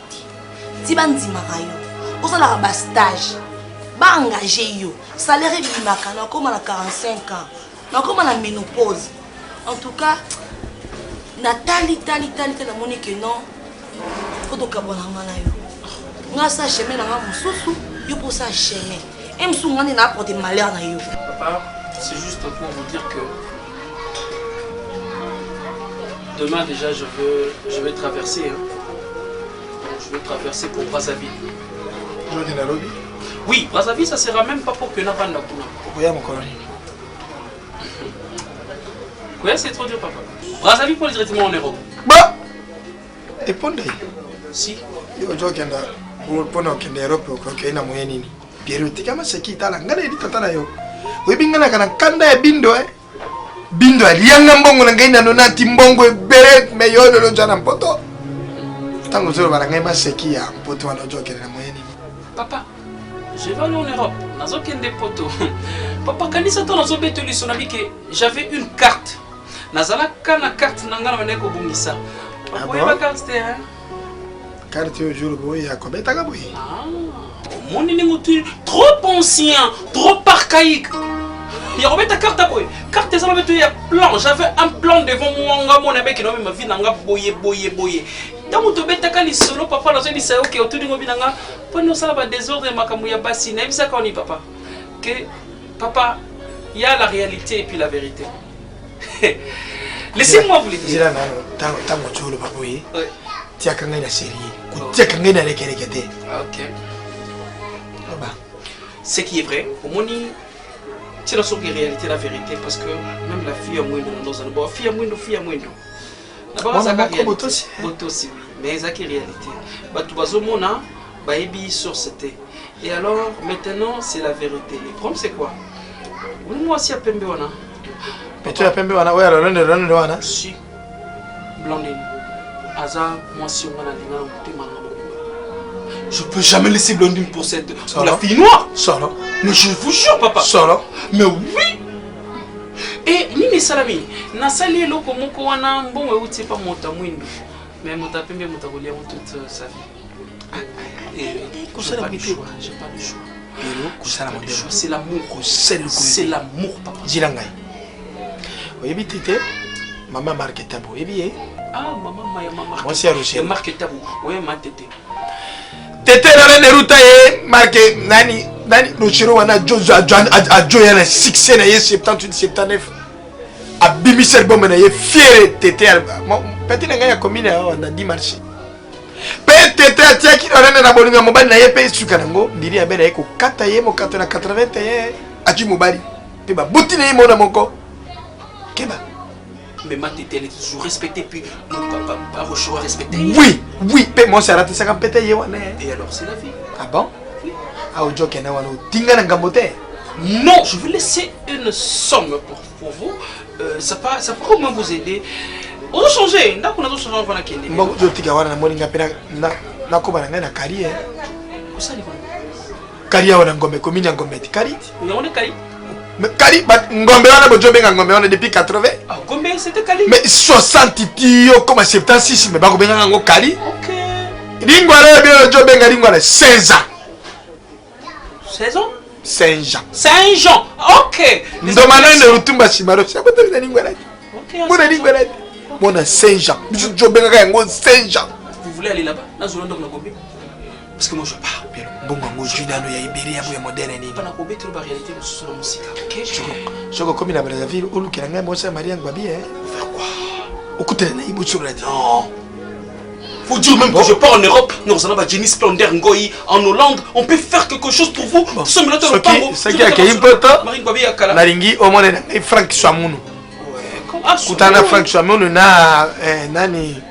ti bandima kayo osala ba stage ba engager yo salaire bimaka na comme na 45 ans na comme na ménopause en tout cas Nathalie tali la monique non faut donc abonnement na yo nga sa chemin na nga mususu yo pour ça chemin et msunga ni na apporter malheur na yo. Papa, c'est juste pour vous dire que demain déjà je vais traverser je vais traverser pour Brazzaville. Aujourd'hui dans lobby. Oui, Brazzaville ça sera même pas pour que na vanda kuna. Pourquoi mon colonel? Ouais, c'est trop dur papa. Brazzaville pour aller directement en Europe. Bah et pondé. Si. Yo jokenda pour na kende Europe ko kaina moyen nini. Pierre kama seki tala ngana edita tala yo. Webingana kana kanda bindo bindo alianga mbongo na ngaina no nati mbongo bere meyo lo jana mpoto. Tango zero baranga ba seki ya mpoto wana jokenda na moyen nini. Papa, je vais aller en Europe. Nazo kende poto. Papa kanisa to nazo betoli sonabi que j'avais une carte. Nazala kana carte nangana maneko bungisa. Papa ba carte hein. Carte au jour boy ya kobeta ka boy. Mon ningotu trop ancien, trop archaïque. Il y a ta carte boy. Carte ça m'a il y a plan. J'avais un plan devant moi mon avec qui non ma vie nanga boyer. Tant que tu beta kali solo papa na dit ça OK autour de ngobi nanga pendant ça va désordre makambo ya basi na bisa koni papa. Que papa il y a la réalité et puis la vérité. Laissez-moi vous le dire. Tango cholo baboye. Tia kanga na série. Tia kanga na lekelekete. OK. Ce qui est vrai, au moins c'est la seule réalité, la vérité, parce que même la fille a moins de nos endroits, fille a moins de. D'abord, ça va aussi, oui, mais c'est qui réalité. Bah tu vas au monde, bah ebi sur c'était. Et alors maintenant c'est la vérité. Le problème c'est quoi? Moi aussi à Pembe wana. Mais tu as Pembe wana, ouais alors l'on wana. Si. Blondine. Aza moi si on a dinga mutema. Je peux jamais laisser Blondine pour la fille noire. Solo. Mais je vous jure, papa. Solo. Mais oui. Et Nini Salami, Nasali loko moko wana mbongo uti pa mota mwindo. Mais mota pembe mota kolia toute sa vie. J'ai pas du choix. C'est l'amour. C'est l'amour, papa. Jilangai. Oyebi tete, maman marque tabo. Ebi Ah, maman maya maman. Moi c'est Rocher. Marque tabo. Ouais, ma tete. Tete na neruta ye marque nani Rochero wana Joya na 6 na ye 78 79 abimi album na ye fier tete petit na ngaya commune na 10 marché pe tete atia ki na bolinga mobali na ye pe suka nango ndiri ya bena ye ko kata ye mo 81 ati mobali pe ba butine ye mona moko keba mais ma tete elle est toujours respectée puis mon papa Rochero respecté. Oui, pe moi ça rate 50 pété ye wana. Et alors c'est la vie. Ah bon? Oui. Ah au joke na wana tinga na ngambote. Non, je vais laisser une somme pour vous. Ça peut comment vous aider. On a changé. N'a qu'on a changé avant la kende. Bon, je tika wana na moninga pena na ko bana na kari eh. Kosa ni wana. Kari wana ngombe komini ngombe ti kari. Mais on est kari. Mais kari ngombe wana bojo benga ngombe wana depuis 80. Ah ngombe c'était kari. Mais 60 tio comme 76 mais ba ko benga ngo kari. OK. Lingwa le bien jo benga lingwa le 16 ans. 16 ans? Saint-Jean. Saint-Jean. OK. Ndomana ne rutumba shimaro. Sabato na lingwa la. OK. Mona lingwa la. Mona Saint-Jean. Jo benga ngo Saint-Jean. Vous voulez aller là-bas? Là je donc na ngombe. Parce que moi je pars. bongo ngo Junano ya Iberia ya moderne nini. Pana ko betre ba réalité mususu na musika. OK? Soko comme na Brazzaville, au luka nga mosa Maria Ngbabi hein. Faire quoi? Okutela na ibo sur la dit. Non. Faut dire même que je pars en Europe, nous allons à Jenny Splendor Ngoyi en Hollande, on peut faire quelque chose pour vous. Nous sommes là dans le pango. Ce qui est important. Marie Ngbabi akala. Naringi au moins et Frank Swamuno. Kutana Frank Swamuno na nani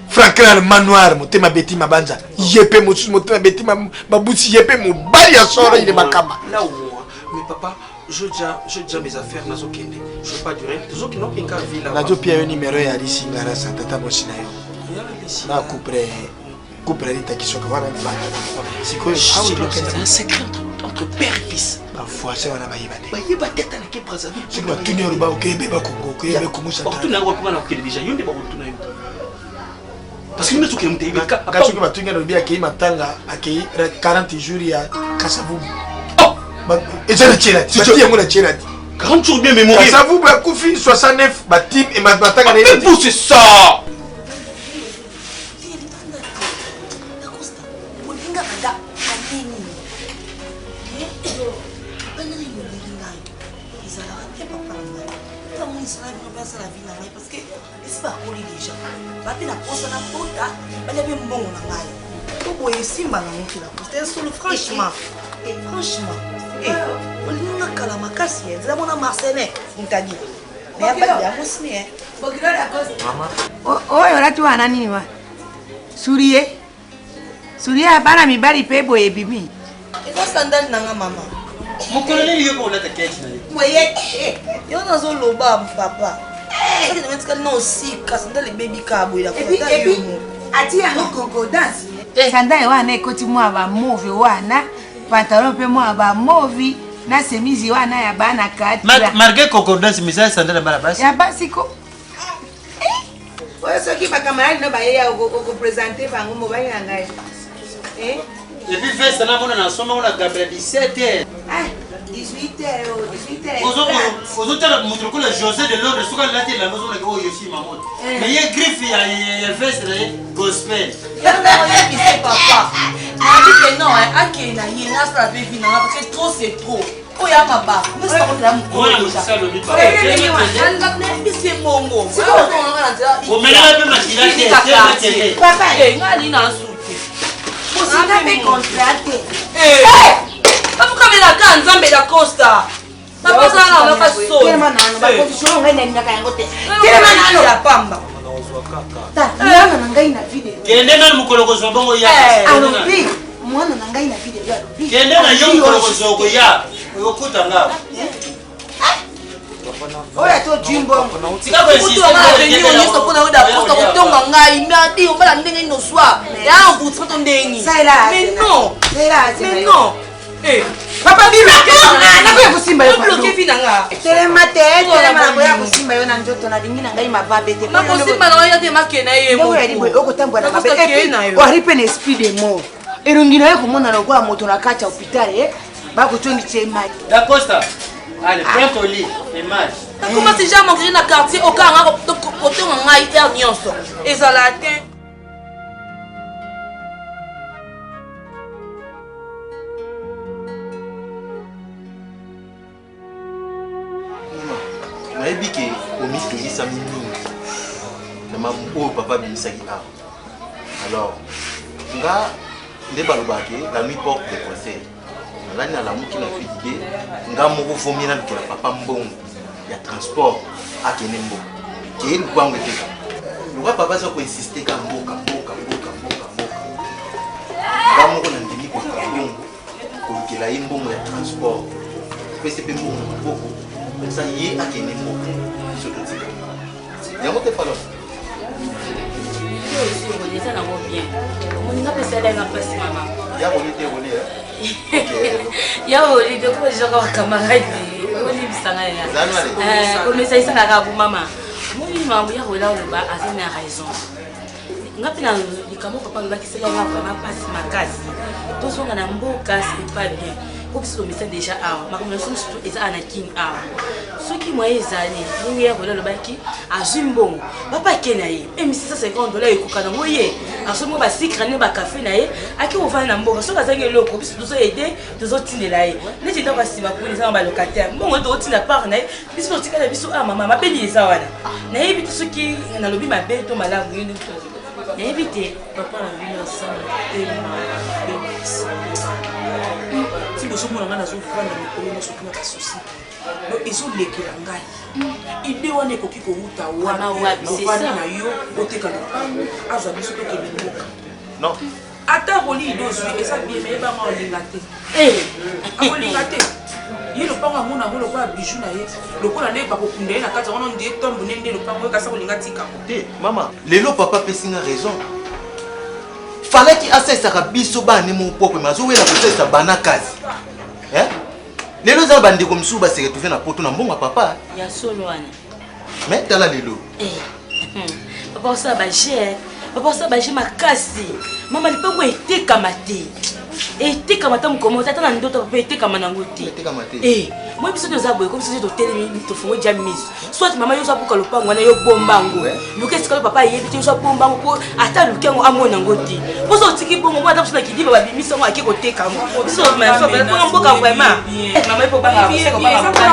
Franklin le manoir motema beti mabanza. Yepe motu motema beti mabusi yepe mo bali ya sora il est makama. Là où moi, mais papa, j'ai déjà mes affaires nazo kende. Je veux pas durer. Toujours qui n'ont qu'un vie là. Nazo pia yo numéro ya Alice Ngara Santata Mosina yo. Na couple Rita Kisoka wana mbana. Siko c'est un secret entre père et fils. Ba foi c'est wana bayiba ne. Bayiba teta na ke Brazzaville. C'est quoi tunyo ba okebe ba Congo, okebe Congo ça. Partout na ko na okebe déjà yonde ba tuna yo. Parce que nous sommes comme des cas. Quand tu vas tunga no bia ke matanga akei 40 jours ya Kasavu. Oh! Et ça le tient. Tu dis moi le tient. 40 jours bien mémoire. Kasavu ba kufi 69 ba team et matanga ne. Mais c'est ça. Parce que c'est pas pour les gens. Papi na poste na pota, elle est bien bon na ngai. Pour boyer simba na monter la poste. C'est solo franchement. Et franchement, on n'a qu'à la makasi, c'est mon Marseillais, on t'a dit. Mais y a pas de aussi hein. Oh, là tu as nani wa. Sourie. Sourie abana mibali pe boye bibi. Et ça scandale nanga maman. Mon colonel il est pour la tête. Moi yo nazo loba papa. Et puis, ati yango concordance. Sandale wana ekoti mwa ba mauve wana, pantalon pe mwa ba mauve na chemise wana ya bana kati. Marqué concordance mais ça sandale bala basi. Ya basi ko. Oyo soki ba camarade no ba ya ko présenter bango mo ba yanga. Et puis fait ça na mona na soma on a Gabriel 17h. 18h. Aux autres, mon truc, José de l'ordre, ce qu'on a dit, la maison de Yoshi Mamot. Mais il y a griffe, il y a fait gospel. Il y a papa. On dit que non, il y a une stratégie, parce que trop c'est trop. Oh, il y a ma barre. Mais c'est pas comme ça, mon déjà. C'est mon mot. C'est quoi on a dit? Papa, il y a une insulte. Vous avez contracté. Pourquoi tu as dit que tu as Costa? Tu as dit que tu Papa bima na ko kusimba yo bloquer finanga telema na ko ya kusimba yo na njoto na dingi na ngai mababe te na kusimba na yo te makena ye mo oko tambwa na mababe ko ripe na esprit de mort erungina yo komona na kwa moto na kacha hospital ba ko tongi chema da Costa allez prends ton lit et marche. Comment si jamais on na quartier au cas côté on ngai ter nyonso ezala te. nayebi ke omitungisa mingi na mamu papa bimisaki awa alors nga nde balobaki la nuit porte de conseil nalani nalamuki na fidide nga moko vomi nalukela papa mbongo ya transport akende mboka keye lukwango eteka luka papa aza koinsiste ka mboka nga moko nandimi koka mbongo kolukela ye mbongo ya transport pese mpe mbongo na maboko ça y est, à qui n'est pas ce que tu dis. Il y a mon téléphone. Pour que médecin déjà a, ma conversation surtout est à Anakin a. Ce qui m'a exané, nous hier voilà le baki à Zimbon. Papa Kenaye, même si ça $50 et coca dans moyen. En ce moment, bah si crâne bah café naïe, à qui on va n'ambo, sur la zangue loco, puis tout ça aider, deux autres tiner ne t'es pas si ma pour les gens locataires. Bon, on doit tiner part naïe, puis sur le ticket de biso ah maman, ma béni les awana. Naïe vite ce qui n'a lobby ma belle to malade ou une chose. Naïe vite, papa a vu ça tellement. Si vous avez un souci, vous avez un souci. Ils ont les kirangai. Ils doivent ne koki ko uta wana c'est ça. Na yo oteka lopango azwa biso to kelingoka. Non. Ata boli dozu eza bien mais ba ma olingate. Eh, olingate. Ye lopango amona ngo lokwa bijou na ye. Lokola ne ba ko kundé na kati wana ndie tombo nende lopango ka sa olingati ka. Te mama, lelo papa pesinga raison. Fallait qu'il assesse biso ba ne mon propre mazo wela ko sesa bana kazi. Hein? Lelo za bandi comme souba se retrouver na poto na mbonga papa. Ya solo wana. Mais tala lelo. Papa ça ba j'ai makasi. Mama lipango eteka mate. Eteka mata mkomo tata na ndoto papa eteka manango te. Eteka mate. Moi biso toza boye comme si to telemi to fongo jamis. Soit mama yo sa buka lopango wana yo bombango. Luke sikalo papa yebi te yo sa bombango po ata lukengo amona ngoti. Poso tiki bongo moi ata na kidi ba bimisa mo akiko teka mo. Biso ma so ba ko mboka vraiment. Mama ipo banga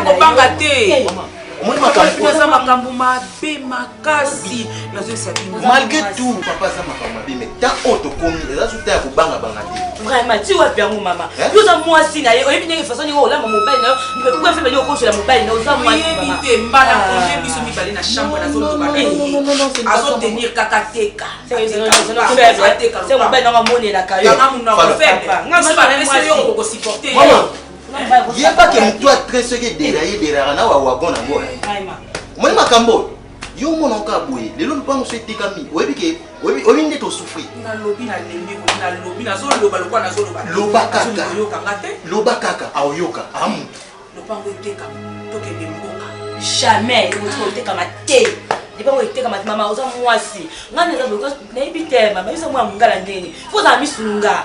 ko banga te. Makambo mabe makasi malgré tout papa ça makambo mabe mais tant auto komi eza suta ya kobanga banga te vraiment tu vois bien maman yo za mwasi na ye oyebi ndenge façon ni ola mobile na yo ko fe beli ko la mobile na oza mwasi mama te mbana konje biso mibale na chambre na zolo ba azo tenir kakateka c'est mobile na moni la kayo nga muna faible nga so ba laisser yo ko supporter il n'y a pas que toi très ce qui déraillé derrière na wa wagon na ngora moi makambo yo mona ka boye lelo lupango so etikami oyebi ke oyebi nde to souffrir na lobi na lembi na lobi na zo loba lokwa na zo loba loba kaka yo kangate loba kaka aoyoka amu lupango eteka to ke lemboka jamais ko teka mate lipango eteka mate mama oza mwasi ngani za boko na ibite mama isa mwa ngala ndeni foza misunga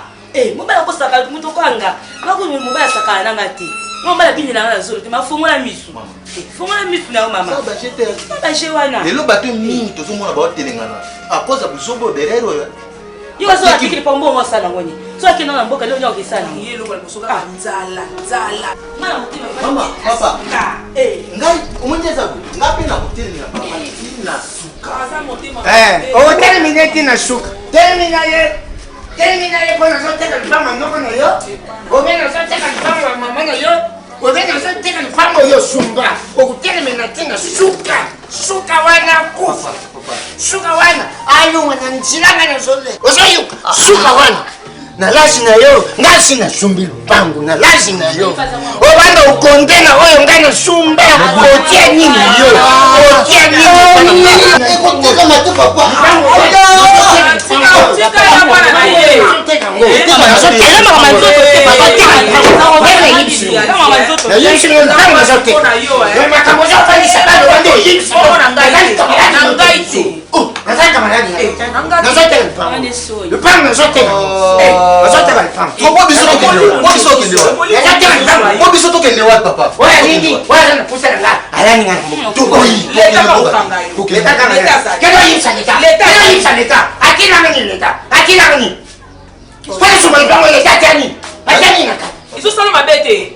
mobala ko saka muto kwanga ngako ni mobala saka nanga te mobala bini nanga zolo te mafongola misu fongola misu na mama ça ba jeter ba jewana lelo bato mingi to zomona ba telengana a cause ya buzobo derrière yo yo so akiki pombo ngo sana ngoni so akina na mboka leo nyoke sana yelo kwa kusoka nzala mama papa ngai umongeza ngapi na hoteli na papa na suka o termine tina suka termina ye pona so teka lipama noko na yo omena so teka lipama mama na yo omena so teka lipama yo sumba okutermina tina suka wana kufa suka wana ayunga na njilanga na zole ozoyuka suka wana na lazi na yo ngasi na sumbi lupangu na lazi na yo obanda ukondena oyo ngai na sumba otia nini yo otia nini ekoteka mate papa Ils sont ma bête.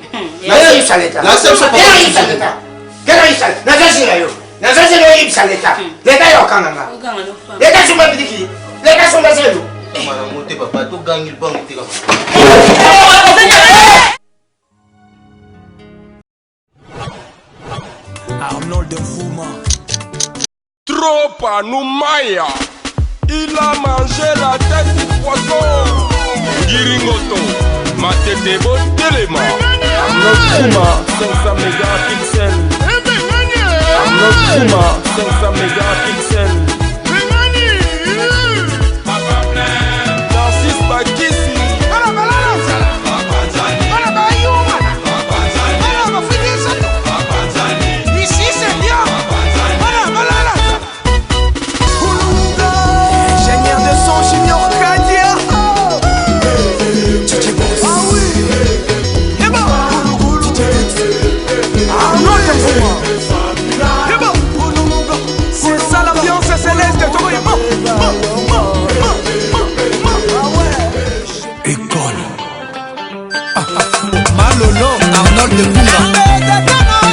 Arnold de Fouma. Trop à Noumaya. Il a mangé la tête du poisson. Giringoto, ma tête est beau d'élément. Arnold Fouma, 500 mégapixels. Arnold Fouma, 500 mégapixels. Narcisse Bakissi. Ici c'est bien. Ingénieur de son Junior Kadia. Ah oui. Et bon. Arnold de Kunga.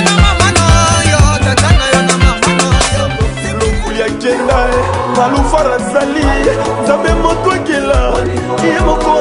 Kenda, Malufara Zali, Zabe Moto Kela, Yemoko